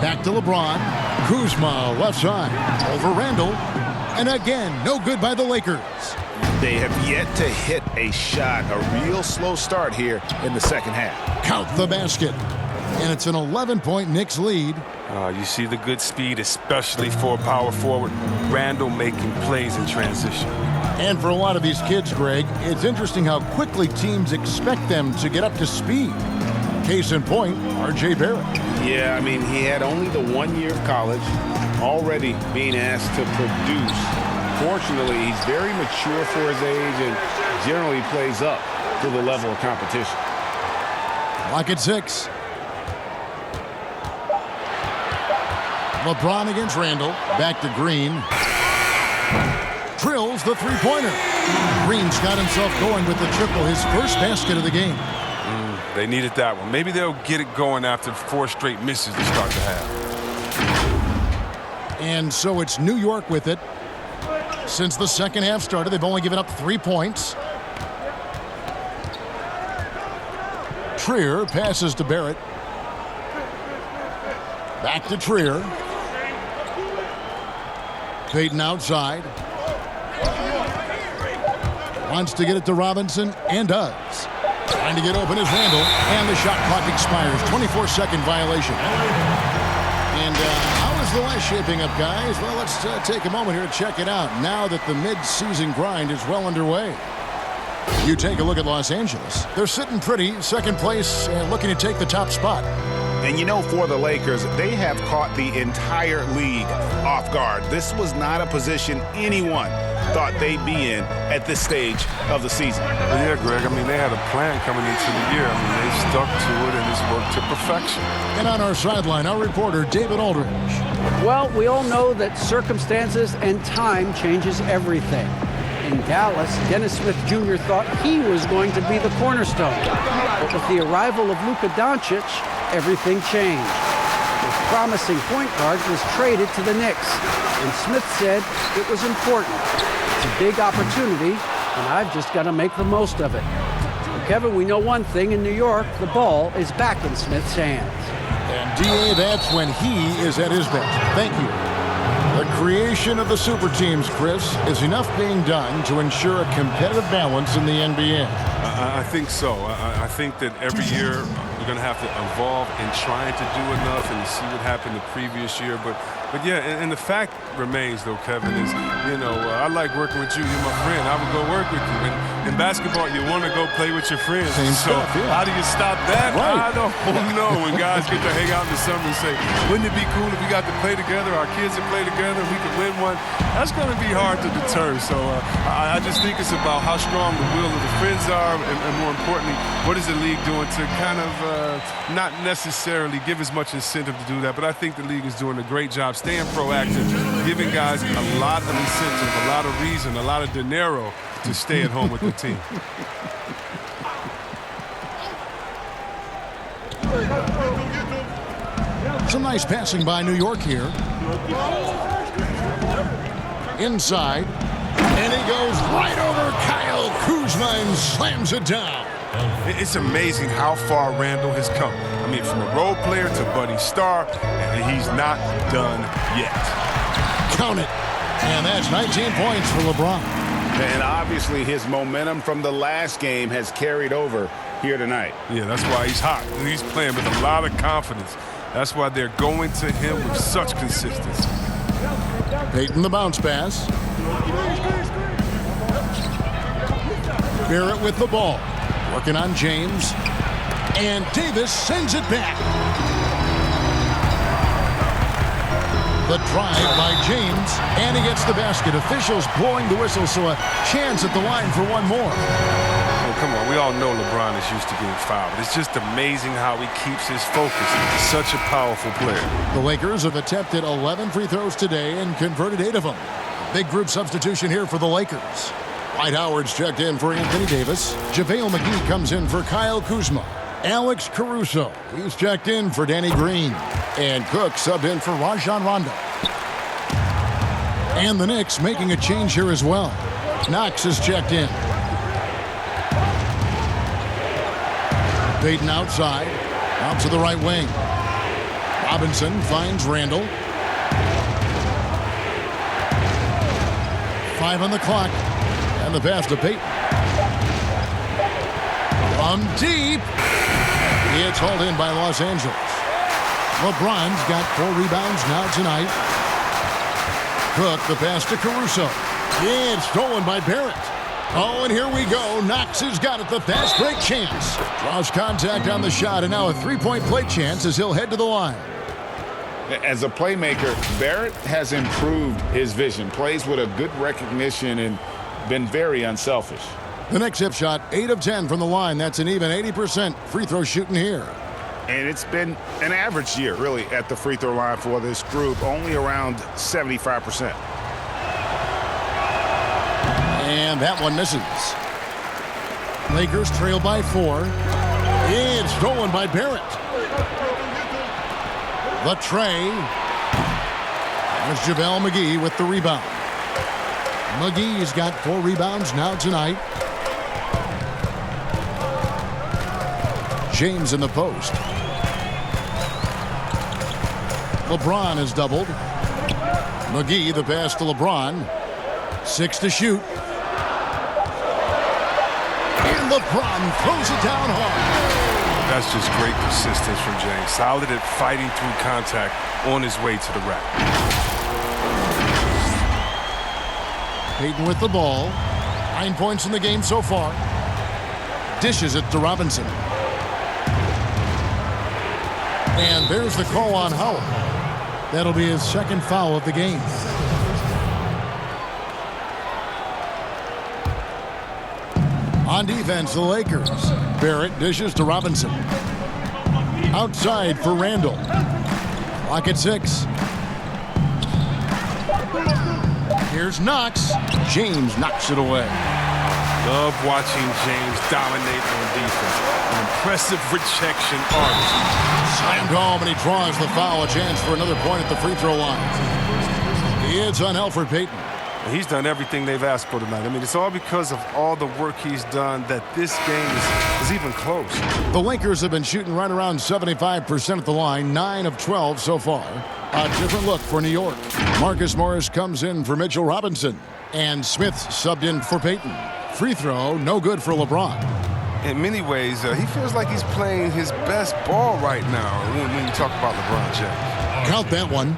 Back to LeBron. Kuzma left side. Over Randall. And again, no good by the Lakers. They have yet to hit a shot, a real slow start here in the second half. Count the basket. And it's an 11-point Knicks lead. You see the good speed, especially for a power forward. Randall making plays in transition. And for a lot of these kids, Greg, it's interesting how quickly teams expect them to get up to speed. Case in point, R.J. Barrett. Yeah, I mean, he had only the 1 year of college, already being asked to produce. Fortunately, he's very mature for his age and generally plays up to the level of competition. Clock at 6. LeBron against Randall. Back to Green. Drills the three-pointer. Green's got himself going with the triple, his first basket of the game. They needed that one. Maybe they'll get it going after 4 straight misses to start the half. And so it's New York with it. Since the second half started, they've only given up 3 points. Trier passes to Barrett. Back to Trier. Payton outside. Wants to get it to Robinson and does. Trying to get open is Randall, and the shot clock expires. 24-second violation. And how is the West shaping up, guys? Well, let's take a moment here to check it out now that the mid-season grind is well underway. You take a look at Los Angeles. They're sitting pretty, second place, and looking to take the top spot. And you know, for the Lakers, they have caught the entire league off guard. This was not a position anyone thought they'd be in at this stage of the season. Yeah, Greg, I mean, they had a plan coming into the year. I mean, they stuck to it, and it's worked to perfection. And on our sideline, our reporter, David Aldridge. Well, we all know that circumstances and time changes everything. In Dallas, Dennis Smith Jr. thought he was going to be the cornerstone. But with the arrival of Luka Doncic, everything changed. His promising point guard was traded to the Knicks, and Smith said it was important. It's a big opportunity, and I've just got to make the most of it. Well, Kevin, we know one thing in New York, the ball is back in Smith's hands. And D.A., that's when he is at his best. Thank you. The creation of the super teams, Chris, is enough being done to ensure a competitive balance in the NBA. I think so. I think that every year we're going to have to evolve in trying to do enough and see what happened the previous year. But yeah, and the fact remains, though, Kevin, is, you know, I like working with you. You're my friend. I would go work with you. And in basketball, you want to go play with your friends. Same so stuff, yeah. How do you stop that? Right. I don't know. When guys get to hang out in the summer and say, wouldn't it be cool if we got to play together, our kids to play together, we could win one? That's going to be hard to deter. So I just think it's about how strong the will of the friends are, and more importantly, what is the league doing to kind of not necessarily give as much incentive to do that, but I think the league is doing a great job staying proactive, giving guys a lot of incentive, a lot of reason, a lot of dinero to stay at home with the team. Some nice passing by New York here. Inside. And he goes right over Kyle Kuzma and slams it down. It's amazing how far Randall has come. I mean, from a role player to budding star, and he's not done yet. Count it. And that's 19 points for LeBron. And obviously his momentum from the last game has carried over here tonight. Yeah, that's why he's hot. He's playing with a lot of confidence. That's why they're going to him with such consistency. Peyton the bounce pass. Barrett with the ball. Working on James. And Davis sends it back. The drive by James. And he gets the basket. Officials blowing the whistle, so a chance at the line for one more. Oh, come on. We all know LeBron is used to getting fouled. It's just amazing how he keeps his focus. He's such a powerful player. The Lakers have attempted 11 free throws today and converted 8 of them. Big group substitution here for the Lakers. Dwight Howard's checked in for Anthony Davis. JaVale McGee comes in for Kyle Kuzma. Alex Caruso, he's checked in for Danny Green. And Cook subbed in for Rajon Rondo. And the Knicks making a change here as well. Knox is checked in. Payton outside, out to the right wing. Robinson finds Randall. 5 on the clock. And the pass to Payton. From deep. It's hauled in by Los Angeles. LeBron's got 4 rebounds now tonight. Cook, the pass to Caruso. It's stolen by Barrett. Oh, and here we go. Knox has got it. The fast break chance. Draws contact on the shot, and now a 3-point play chance as he'll head to the line. As a playmaker, Barrett has improved his vision, plays with a good recognition, and been very unselfish. The next hip shot, 8 of 10 from the line. That's an even 80% free throw shooting here. And it's been an average year, really, at the free throw line for this group, only around 75%. And that one misses. Lakers trail by 4. It's stolen by Barrett. The tray. There's JaVale McGee with the rebound. McGee's got 4 rebounds now tonight. James in the post. LeBron is doubled. McGee, the pass to LeBron. 6 to shoot. And LeBron throws it down hard. That's just great persistence from James. Solid at fighting through contact on his way to the rack. Payton with the ball. 9 points in the game so far. Dishes it to Robinson. And there's the call on Howard. That'll be his second foul of the game. On defense, the Lakers. Barrett dishes to Robinson. Outside for Randall. Clock at 6. Here's Knox. James knocks it away. Love watching James dominate on defense. An impressive rejection artist. Slammed home, and he draws the foul. A chance for another point at the free throw line. It's on Elfrid Payton. He's done everything they've asked for tonight. I mean, it's all because of all the work he's done that this game is even close. The Lakers have been shooting right around 75% at the line, 9 of 12 so far. A different look for New York. Marcus Morris comes in for Mitchell Robinson, and Smith subbed in for Payton. Free throw, no good for LeBron. In many ways, he feels like he's playing his best ball right now when you talk about LeBron James. Count that one.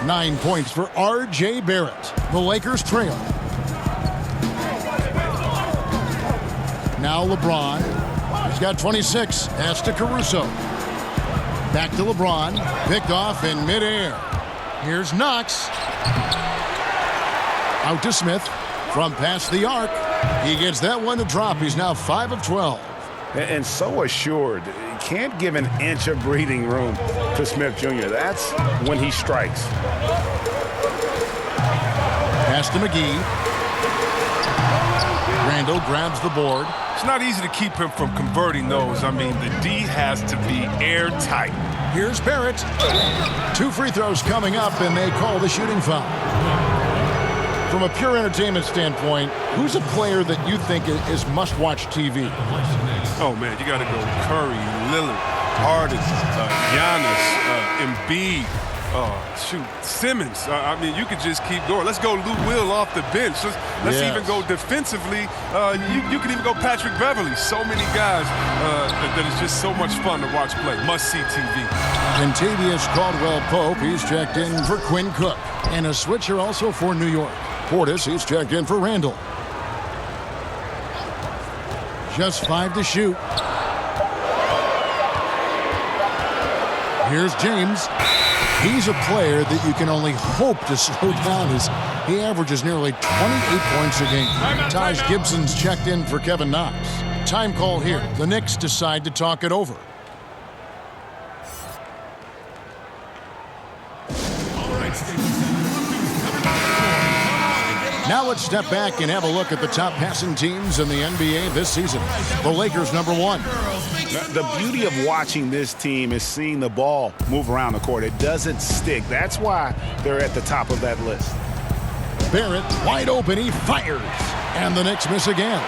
9 points for R.J. Barrett. The Lakers trail. Now LeBron. He's got 26. Pass to Caruso. Back to LeBron. Picked off in midair. Here's Knox. Out to Smith. From past the arc. He gets that one to drop. He's now 5 of 12. And so assured. Can't give an inch of breathing room to Smith Jr. That's when he strikes. Pass to McGee. Randall grabs the board. It's not easy to keep him from converting those. I mean, the D has to be airtight. Here's Barrett. 2 free throws coming up, and they call the shooting foul. From a pure entertainment standpoint, who's a player that you think is must-watch TV? Oh, man, you got to go Curry, Lillard, Harden, Giannis, Embiid, Simmons. I mean, you could just keep going. Let's go Lou Will off the bench. Let's even go defensively. You can even go Patrick Beverly. So many guys that is just so much fun to watch play. Must-see TV. Kentavious Caldwell-Pope, he's checked in for Quinn Cook. And a switcher also for New York. Portis, he's checked in for Randall. Just 5 to shoot. Here's James. He's a player that you can only hope to slow down as he averages nearly 28 points a game. Taj Gibson's checked in for Kevin Knox. Time call here. The Knicks decide to talk it over. Now let's step back and have a look at the top passing teams in the NBA this season. The Lakers, number 1. The beauty of watching this team is seeing the ball move around the court. It doesn't stick. That's why they're at the top of that list. Barrett, wide open, he fires. And the Knicks miss again.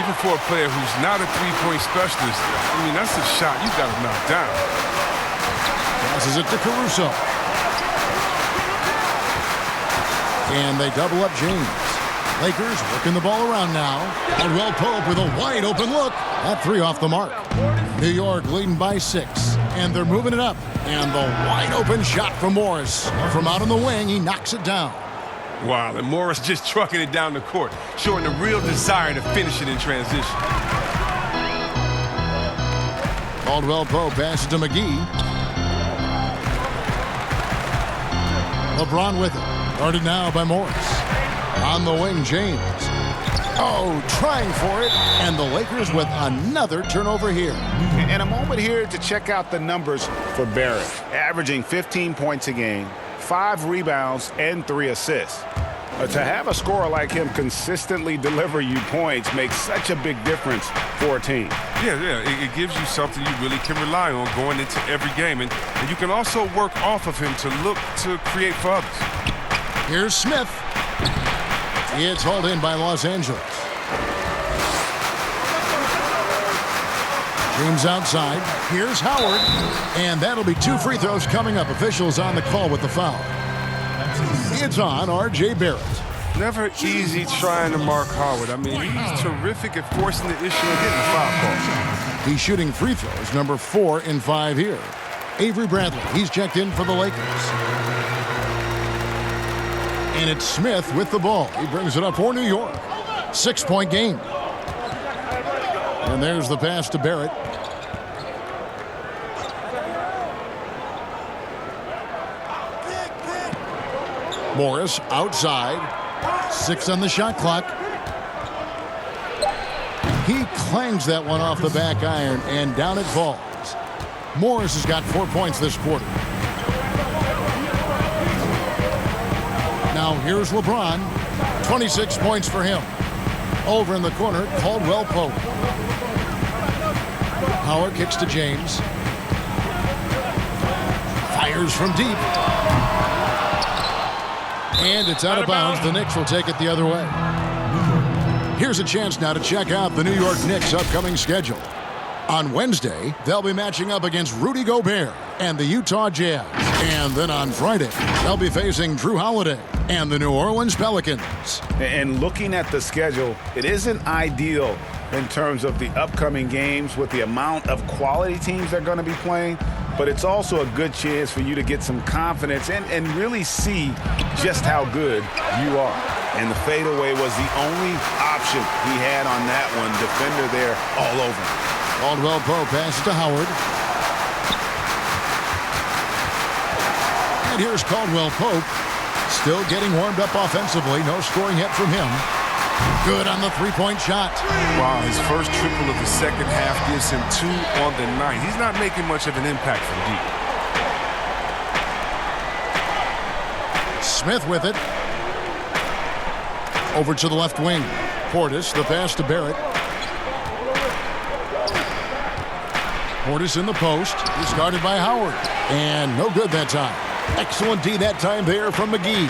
Even for a player who's not a three-point specialist, I mean, that's a shot you got to knock down. Passes it to Caruso. And they double up James. Lakers working the ball around now. Caldwell-Pope with a wide open look. That 3 off the mark. New York leading by 6. And they're moving it up. And the wide open shot from Morris. From out on the wing, he knocks it down. Wow, and Morris just trucking it down the court, showing a real desire to finish it in transition. Caldwell-Pope passes to McGee. LeBron with it. Guarded now by Morris. On the wing, James. Oh, trying for it. And the Lakers with another turnover here. And a moment here to check out the numbers for Barrett. Averaging 15 points a game, 5 rebounds, and 3 assists. To have a scorer like him consistently deliver you points makes such a big difference for a team. Yeah, it gives you something you really can rely on going into every game. And you can also work off of him to look to create for others. Here's Smith. It's hauled in by Los Angeles. James outside. Here's Howard. And that'll be 2 free throws coming up. Officials on the call with the foul. It's on R.J. Barrett. Never easy trying to mark Howard. I mean, he's terrific at forcing the issue and getting the foul call. He's shooting free throws, number 4 in 5 here. Avery Bradley, he's checked in for the Lakers. And it's Smith with the ball. He brings it up for New York. 6-point game. And there's the pass to Barrett. Morris outside. 6 on the shot clock. He clangs that one off the back iron, and down it falls. Morris has got 4 points this quarter. Now here's LeBron. 26 points for him. Over in the corner, Caldwell Pope. Howard kicks to James. Fires from deep. And it's out of bounds. The Knicks will take it the other way. Here's a chance now to check out the New York Knicks' upcoming schedule. On Wednesday, they'll be matching up against Rudy Gobert and the Utah Jazz. And then on Friday, they'll be facing Drew Holiday and the New Orleans Pelicans. And looking at the schedule, it isn't ideal in terms of the upcoming games with the amount of quality teams they're going to be playing, but it's also a good chance for you to get some confidence and really see just how good you are. And the fadeaway was the only option he had on that one. Defender there all over him. Caldwell Pope passes to Howard. And here's Caldwell Pope. Still getting warmed up offensively. No scoring hit from him. Good on the three-point shot. Wow, his first triple of the second half gives him 2 on the night. He's not making much of an impact from deep. Smith with it. Over to the left wing. Portis, the pass to Barrett. Portis in the post. He's guarded by Howard. And no good that time. Excellent D that time there from McGee.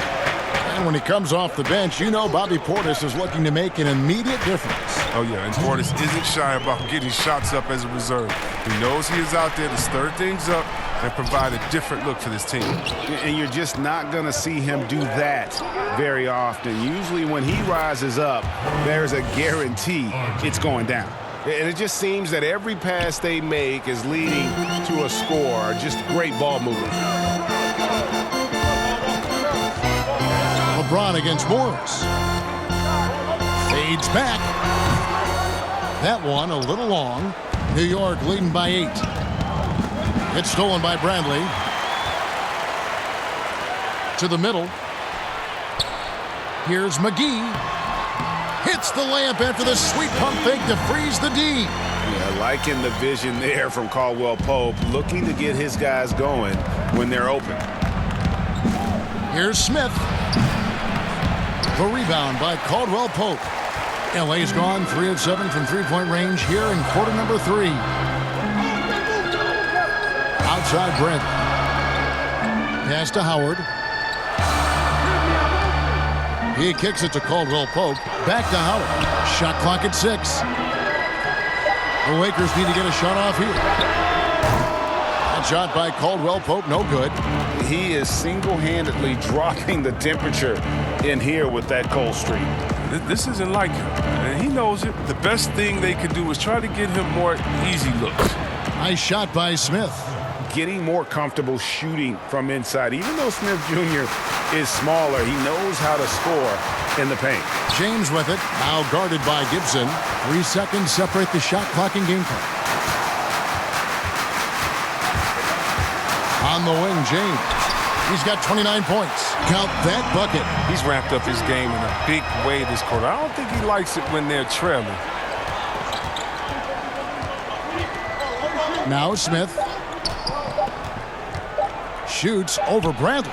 And when he comes off the bench, you know Bobby Portis is looking to make an immediate difference. Oh, yeah, and Portis isn't shy about getting shots up as a reserve. He knows he is out there to stir things up and provide a different look for this team. And you're just not going to see him do that very often. Usually when he rises up, there's a guarantee it's going down. And it just seems that every pass they make is leading to a score. Just great ball movement. LeBron against Morris. Fades back. That one a little long. New York leading by 8. It's stolen by Bradley. To the middle. Here's McGee. Hits the layup after the sweet pump fake to freeze the D. Yeah, liking the vision there from Caldwell Pope, looking to get his guys going when they're open. Here's Smith. The rebound by Caldwell Pope. L.A.'s gone 3 of 7 from three-point range here in quarter number 3. Outside Brent. Pass to Howard. He kicks it to Caldwell Pope. Back to Howard. Shot clock at 6. The Lakers need to get a shot off here. That shot by Caldwell Pope, no good. He is single-handedly dropping the temperature in here with that cold streak. This isn't like him, and he knows it. The best thing they can do is try to get him more easy looks. Nice shot by Smith. Getting more comfortable shooting from inside. Even though Smith Jr. is smaller, he knows how to score in the paint. James with it, now guarded by Gibson. 3 seconds separate the shot clock and game clock. On the wing, James. He's got 29 points. Count that bucket. He's ramped up his game in a big way this quarter. I don't think he likes it when they're trailing. Now Smith. Shoots over Bradley.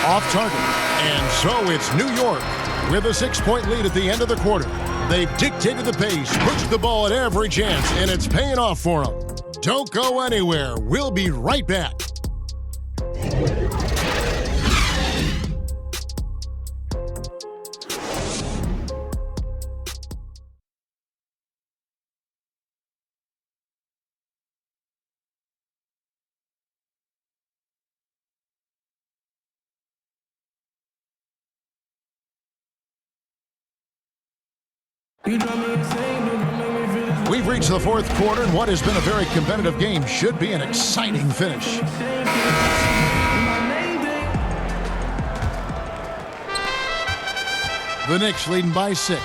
Off target. And so it's New York with a 6-point lead at the end of the quarter. They've dictated the pace, pushed the ball at every chance, and it's paying off for them. Don't go anywhere. We'll be right back. We've reached the fourth quarter, and what has been a very competitive game should be an exciting finish. The Knicks leading by 6.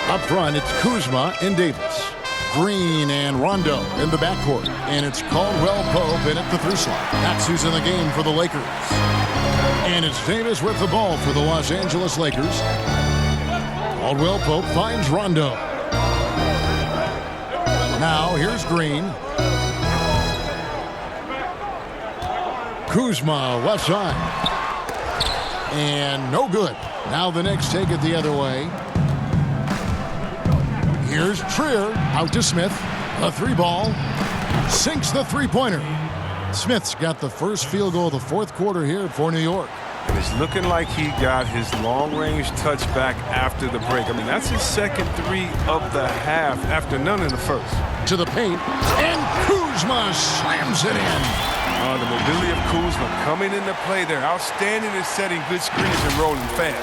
Up front, it's Kuzma and Davis. Green and Rondo in the backcourt. And it's Caldwell Pope in at the 3 slot. That's who's in the game for the Lakers. And it's Davis with the ball for the Los Angeles Lakers. Caldwell Pope finds Rondo. Now here's Green. Kuzma left side. And no good. Now the Knicks take it the other way. Here's Trier out to Smith. A 3-ball. Sinks the 3-pointer. Smith's got the first field goal of the fourth quarter here for New York. And it's looking like he got his long-range touchback after the break. I mean, that's his second 3 of the half after none in the first. To the paint, and Kuzma slams it in. The mobility of Kuzma coming into play there. Outstanding at setting good screens and rolling fast.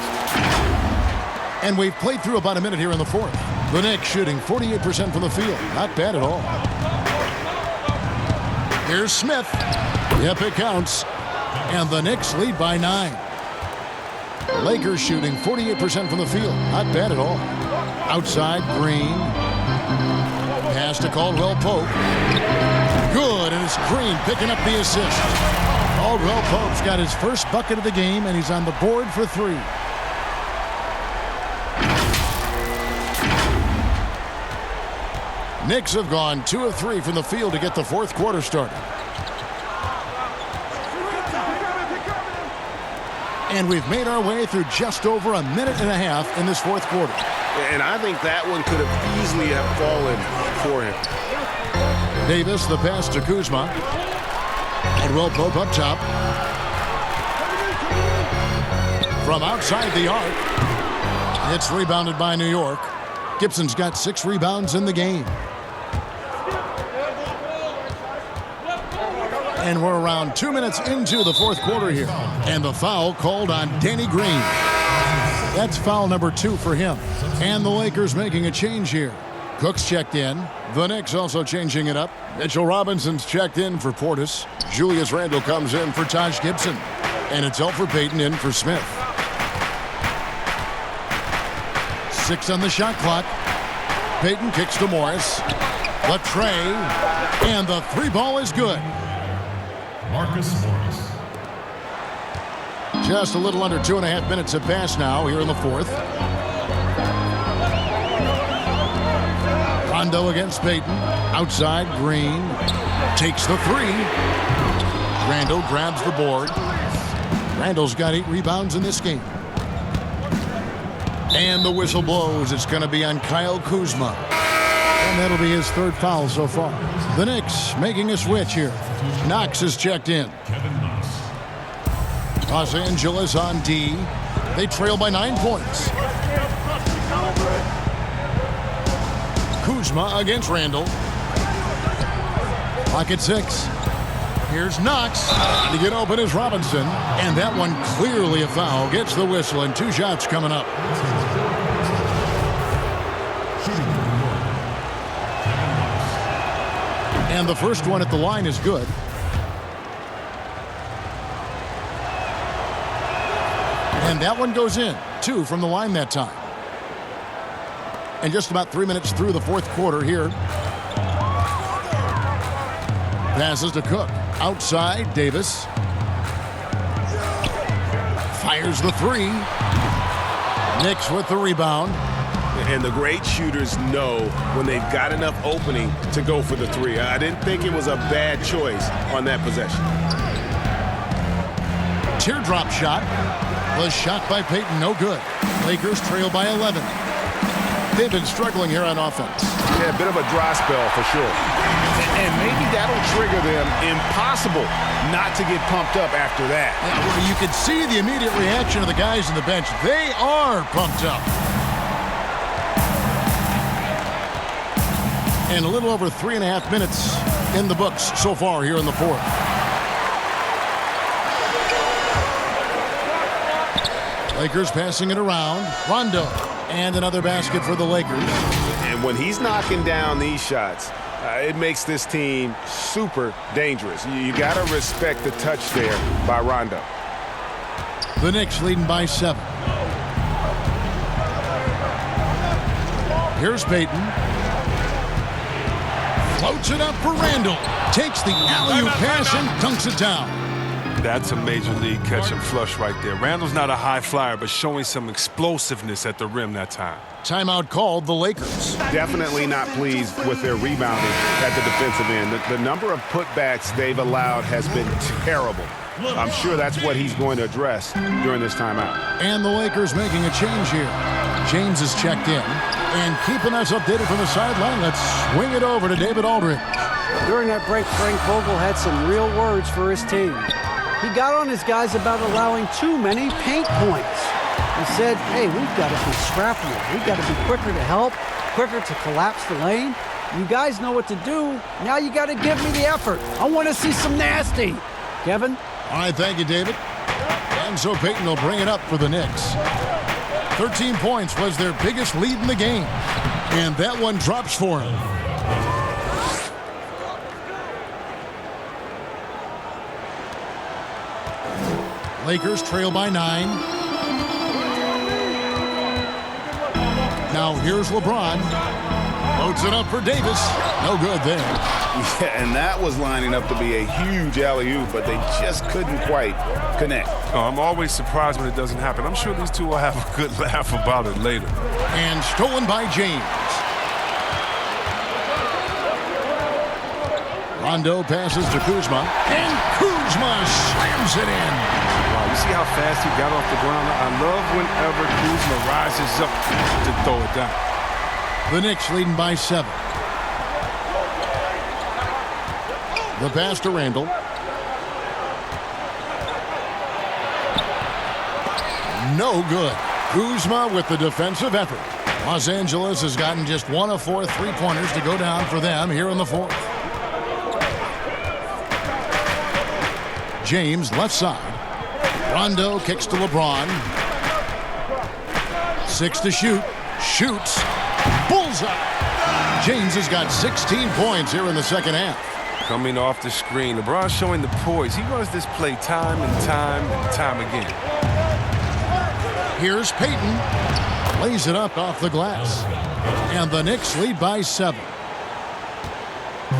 And we've played through about a minute here in the fourth. The Knicks shooting 48% from the field. Not bad at all. Here's Smith. Yep, it counts. And the Knicks lead by 9. Lakers shooting 48% from the field. Not bad at all. Outside, Green. Pass to Caldwell Pope. Good, and it's Green picking up the assist. Caldwell Pope's got his first bucket of the game, and he's on the board for 3. Knicks have gone 2 of 3 from the field to get the fourth quarter started. And we've made our way through just over a minute and a half in this fourth quarter. And I think that one could have easily have fallen for him. Davis, the pass to Kuzma. Caldwell Pope up top. From outside the arc. It's rebounded by New York. Gibson's got 6 rebounds in the game. And we're around 2 minutes into the fourth quarter here. And the foul called on Danny Green. That's foul number 2 for him. And the Lakers making a change here. Cook's checked in. The Knicks also changing it up. Mitchell Robinson's checked in for Portis. Julius Randle comes in for Taj Gibson. And it's Elfrid Payton in for Smith. 6 on the shot clock. Payton kicks to Morris. Latrey. And the 3-ball is good. Marcus Morris. Just a little under 2.5 minutes have passed now here in the fourth. Rondo against Payton. Outside, Green. Takes the 3. Randle grabs the board. Randle's got 8 rebounds in this game. And the whistle blows. It's going to be on Kyle Kuzma. And that'll be his 3rd foul so far. The Knicks making a switch here. Knox is checked in. Los Angeles on D. They trail by 9 points. Kuzma against Randle. Clock at 6. Here's Knox. To get open is Robinson. And that one clearly a foul. Gets the whistle and 2 shots coming up. And the first one at the line is good. And that one goes in. 2 from the line that time. And just about 3 minutes through the fourth quarter here. Passes to Cook. Outside, Davis. Fires the 3. Knicks with the rebound. And the great shooters know when they've got enough opening to go for the 3. I didn't think it was a bad choice on that possession. Teardrop shot. Was shot by Payton, no good. Lakers trail by 11. They've been struggling here on offense. Yeah, a bit of a dry spell for sure. And maybe that'll trigger them. Impossible not to get pumped up after that. Yeah, well, you can see the immediate reaction of the guys on the bench. They are pumped up. And a little over 3.5 minutes in the books so far here in the fourth. Lakers passing it around. Rondo And another basket for the Lakers. And when he's knocking down these shots, it makes this team super dangerous. You got to respect the touch there by Rondo. The Knicks leading by 7. Here's Payton. Floats it up for Randall. Takes the alley-oop pass and dunks it down. That's a major league catch and flush right there. Randall's not a high flyer, but showing some explosiveness at the rim that time. Timeout called the Lakers. Definitely not pleased with their rebounding at the defensive end. The number of putbacks they've allowed has been terrible. I'm sure that's what he's going to address during this timeout. And the Lakers making a change here. James is checked in. And keeping us updated from the sideline, let's swing it over to David Aldridge. During that break, Frank Vogel had some real words for his team. He got on his guys about allowing too many paint points. He said, hey, we've got to be scrappier. We've got to be quicker to help, quicker to collapse the lane. You guys know what to do. Now you got to give me the effort. I want to see some nasty. Kevin? All right, thank you, David. And so Payton will bring it up for the Knicks. 13 points was their biggest lead in the game. And that one drops for him. Lakers trail by 9. Now here's LeBron. Loads it up for Davis. No good there. Yeah, and that was lining up to be a huge alley-oop, but they just couldn't quite connect. Oh, I'm always surprised when it doesn't happen. I'm sure these two will have a good laugh about it later. And stolen by James. Rondo passes to Kuzma. And Kuzma slams it in. Wow, you see how fast he got off the ground? I love whenever Kuzma rises up to throw it down. The Knicks leading by 7. The pass to Randall. No good. Kuzma with the defensive effort. Los Angeles has gotten just 1 of 4 3-pointers to go down for them here in the 4th. James left side. Rondo kicks to LeBron. 6 to shoot. Shoots. Bullseye. James has got 16 points here in the second half. Coming off the screen, LeBron showing the poise. He runs this play time and time and time again. Here's Payton. Lays it up off the glass. And the Knicks lead by 7.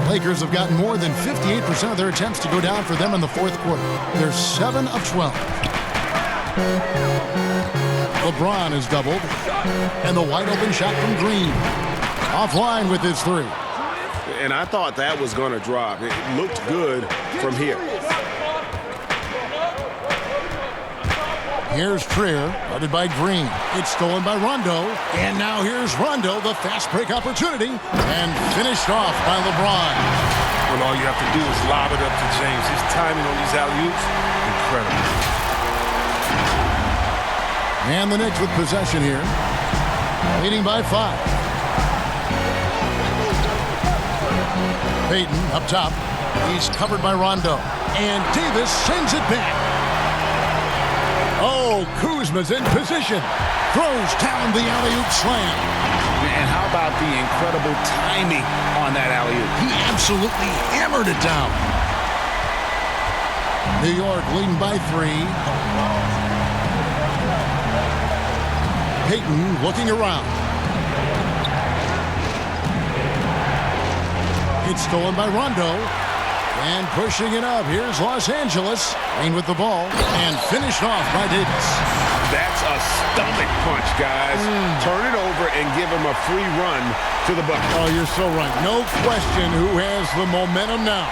Lakers have gotten more than 58% of their attempts to go down for them in the 4th quarter. They're 7 of 12. LeBron is doubled. And the wide open shot from Green. Offline with his 3. And I thought that was going to drop. It looked good from here. Here's Trier, guarded by Green. It's stolen by Rondo. And now here's Rondo, the fast break opportunity. And finished off by LeBron. Well, all you have to do is lob it up to James. His timing on these alley-oops, incredible. And the Knicks with possession here. Leading by 5. Payton up top. He's covered by Rondo. And Davis sends it back. Oh, Kuzma's in position. Throws down the alley-oop slam. And how about the incredible timing on that alley-oop? He absolutely hammered it down. New York leading by 3. Payton looking around. It's stolen by Rondo. And pushing it up. Here's Los Angeles. Green with the ball. And finished off by Davis. That's a stomach punch, guys. Turn it over and give him a free run to the bucket. Oh, you're so right. No question who has the momentum now.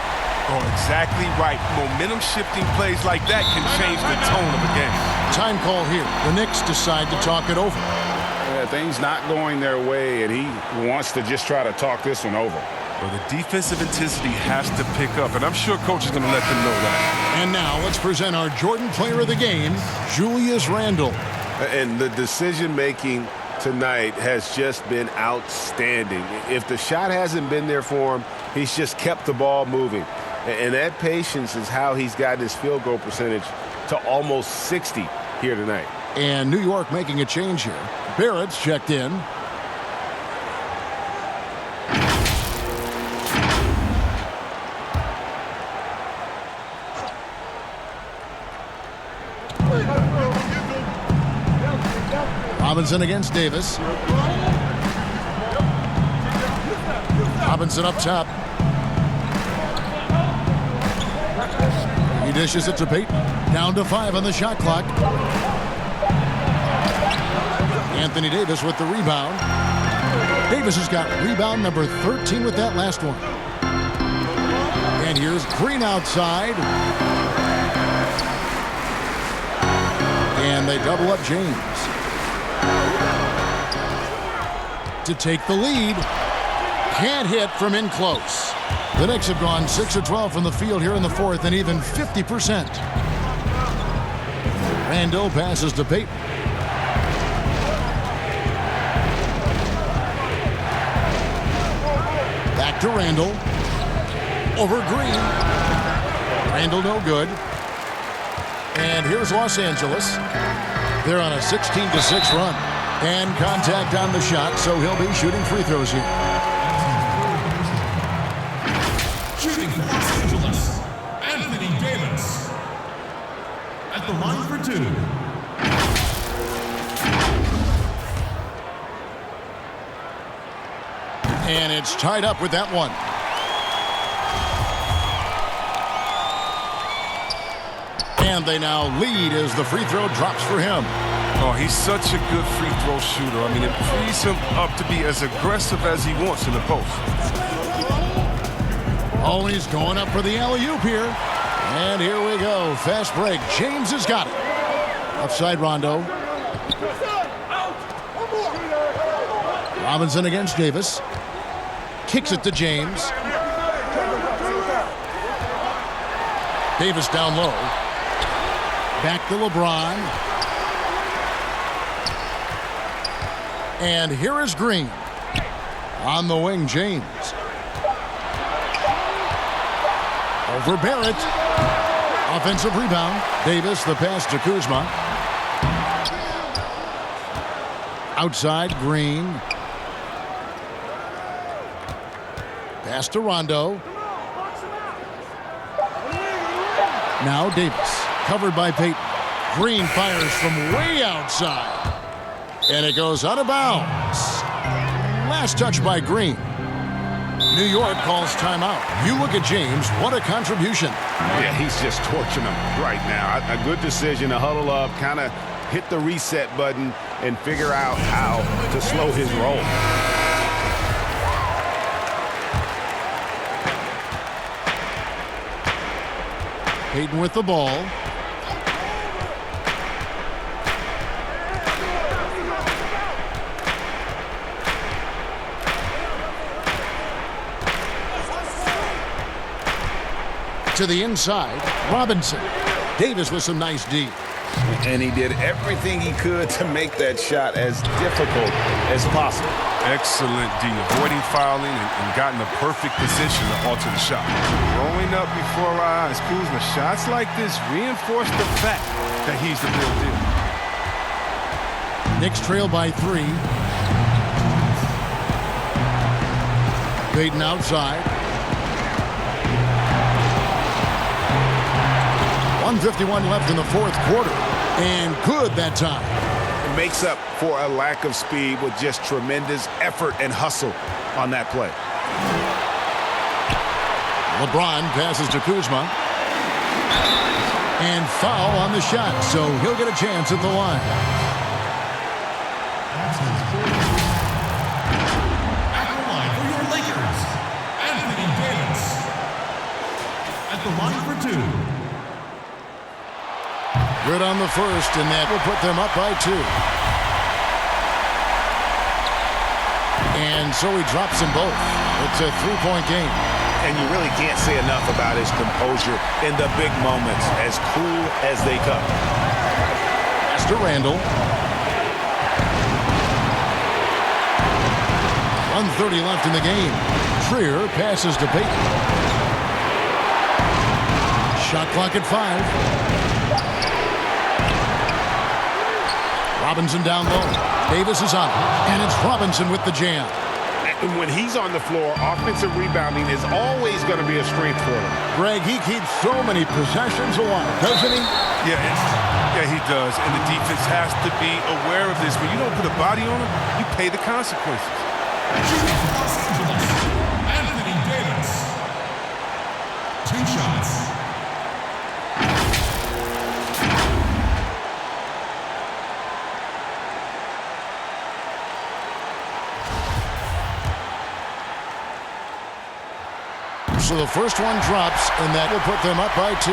Oh, exactly right. Momentum-shifting plays like that can change the tone of a game. Time call here. The Knicks decide to talk it over. Things not going their way, and he wants to just try to talk this one over. Well, the defensive intensity has to pick up, and I'm sure coach is going to let them know that. And now let's present our Jordan player of the game, Julius Randle. And the decision-making tonight has just been outstanding. If the shot hasn't been there for him, he's just kept the ball moving. And that patience is how he's gotten his field goal percentage to almost 60 here tonight. And New York making a change here. Barrett's checked in. Robinson against Davis. Robinson up top. He dishes it to Peyton. Down to 5 on the shot clock. Anthony Davis with the rebound. Davis has got rebound number 13 with that last one. And here's Green outside. And they double up James. To take the lead. Can't hit from in close. The Knicks have gone 6 of 12 from the field here in the fourth and even 50%. Randall passes to Peyton. Back to Randall. Over Green. Randall no good. And here's Los Angeles. They're on a 16-6 run. And contact on the shot, so he'll be shooting free throws here. Shooting for Los Angeles, Anthony Davis. At the line for 2. And it's tied up with that one. And they now lead as the free throw drops for him. Oh, he's such a good free throw shooter. I mean, it frees him up to be as aggressive as he wants in the post. Oh, he's going up for the alley-oop here. And here we go. Fast break. James has got it. Offside Rondo. Robinson against Davis. Kicks it to James. Davis down low. Back to LeBron. And here is Green. On the wing, James. Over Barrett. Offensive rebound. Davis, the pass to Kuzma. Outside, Green. Pass to Rondo. Now Davis. Covered by Peyton. Green fires from way outside. And it goes out of bounds. Last touch by Green. New York calls timeout. You look at James. What a contribution. Yeah, he's just torching them right now. A good decision to huddle up, kind of hit the reset button, and figure out how to slow his roll. Peyton with the ball. To the inside, Robinson. Davis with some nice D. And he did everything he could to make that shot as difficult as possible. Excellent D, avoiding fouling and gotten the perfect position to alter the shot. Growing up before our eyes, Kuzma, shots like this reinforce the fact that he's the real deal. Knicks trail by 3. Peyton outside. 1:51 left in the fourth quarter. And good that time. It makes up for a lack of speed with just tremendous effort and hustle on that play. LeBron passes to Kuzma. And foul on the shot, so he'll get a chance at the line. At the line for your Lakers, Anthony Davis. At the line for 2. Good on the first, and that will put them up by 2. And so he drops them both. It's a 3-point game. And you really can't say enough about his composure in the big moments, as cool as they come. Pass to Randall. 1:30 left in the game. Trier passes to Peyton. Shot clock at 5. Robinson down low. Davis is up, and it's Robinson with the jam. And when he's on the floor, offensive rebounding is always going to be a strength for him. Greg, he keeps so many possessions alive, doesn't he? Yeah, he does. And the defense has to be aware of this. When you don't put a body on him, you pay the consequences. Los Angeles, Anthony Davis. 2 shots. So the first one drops, and that will put them up by 2.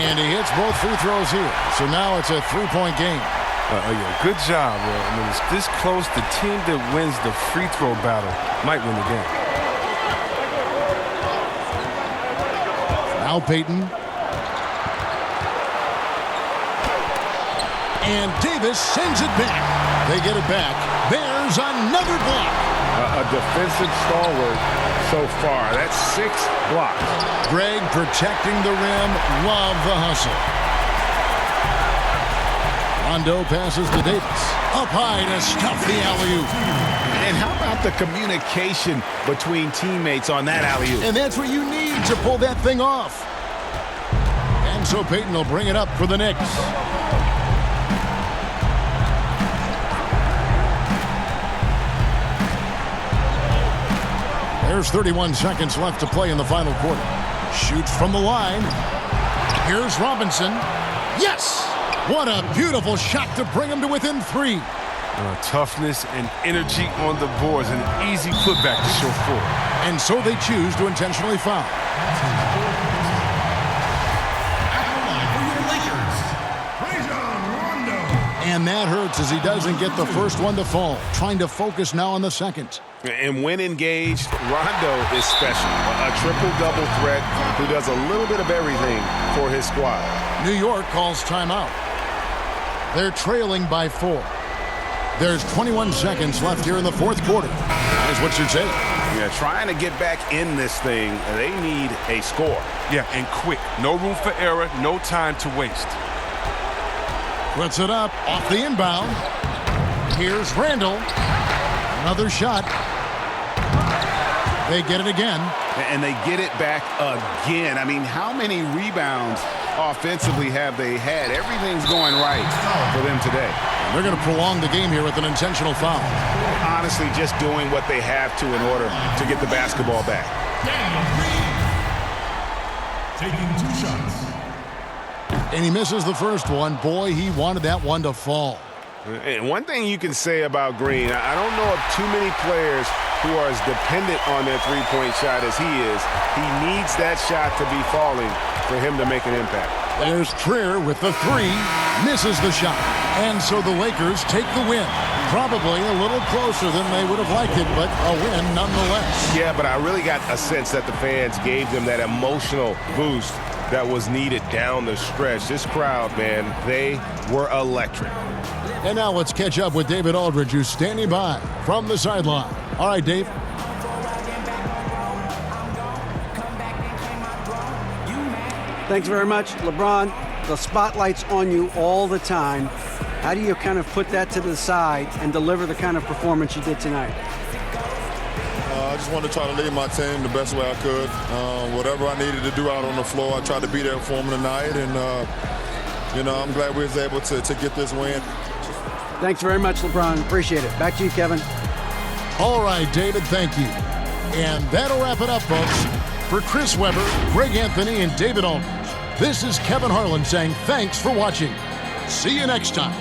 And he hits both free throws here. So now it's a 3-point game. Yeah, good job. When it's this close, the team that wins the free throw battle might win the game. Now Payton. And Davis sends it back. They get it back. There's another block. A defensive stalwart so far. That's 6 blocks. Greg protecting the rim. Love the hustle. Rondo passes to Davis. Up high to stuff the alley-oop. And how about the communication between teammates on that alley-oop? And that's what you need to pull that thing off. And so Payton will bring it up for the Knicks. There's 31 seconds left to play in the final quarter. Shoots from the line. Here's Robinson. Yes! What a beautiful shot to bring him to within 3. Toughness and energy on the boards. An easy putback to show forward. And so they choose to intentionally foul. And that hurts as he doesn't get the first one to fall. Trying to focus now on the second. And when engaged, Rondo is special. A triple-double threat who does a little bit of everything for his squad. New York calls timeout. They're trailing by 4. There's 21 seconds left here in the fourth quarter. Here's what you're saying. Yeah, trying to get back in this thing, they need a score. Yeah, and quick. No room for error, no time to waste. Puts it up off the inbound. Here's Randall. Another shot. They get it again. And they get it back again. I mean, how many rebounds offensively have they had? Everything's going right for them today. They're going to prolong the game here with an intentional foul. Honestly, just doing what they have to in order to get the basketball back. Taking 2 shots. And he misses the first one. Boy, he wanted that one to fall. And one thing you can say about Green, I don't know of too many players who are as dependent on their three-point shot as he is. He needs that shot to be falling for him to make an impact. There's Trier with the 3, misses the shot. And so the Lakers take the win. Probably a little closer than they would have liked it, but a win nonetheless. Yeah, but I really got a sense that the fans gave them that emotional boost that was needed down the stretch. This crowd, man, they were electric. And now let's catch up with David Aldridge, who's standing by from the sideline. All right, Dave. Thanks very much, LeBron. The spotlight's on you all the time. How do you kind of put that to the side and deliver the kind of performance you did tonight? I just wanted to try to lead my team the best way I could. Whatever I needed to do out on the floor, I tried to be there for them tonight. And, I'm glad we was able to get this win. Thanks very much, LeBron. Appreciate it. Back to you, Kevin. All right, David, thank you. And that'll wrap it up, folks. For Chris Webber, Greg Anthony, and David Aldridge, this is Kevin Harlan saying thanks for watching. See you next time.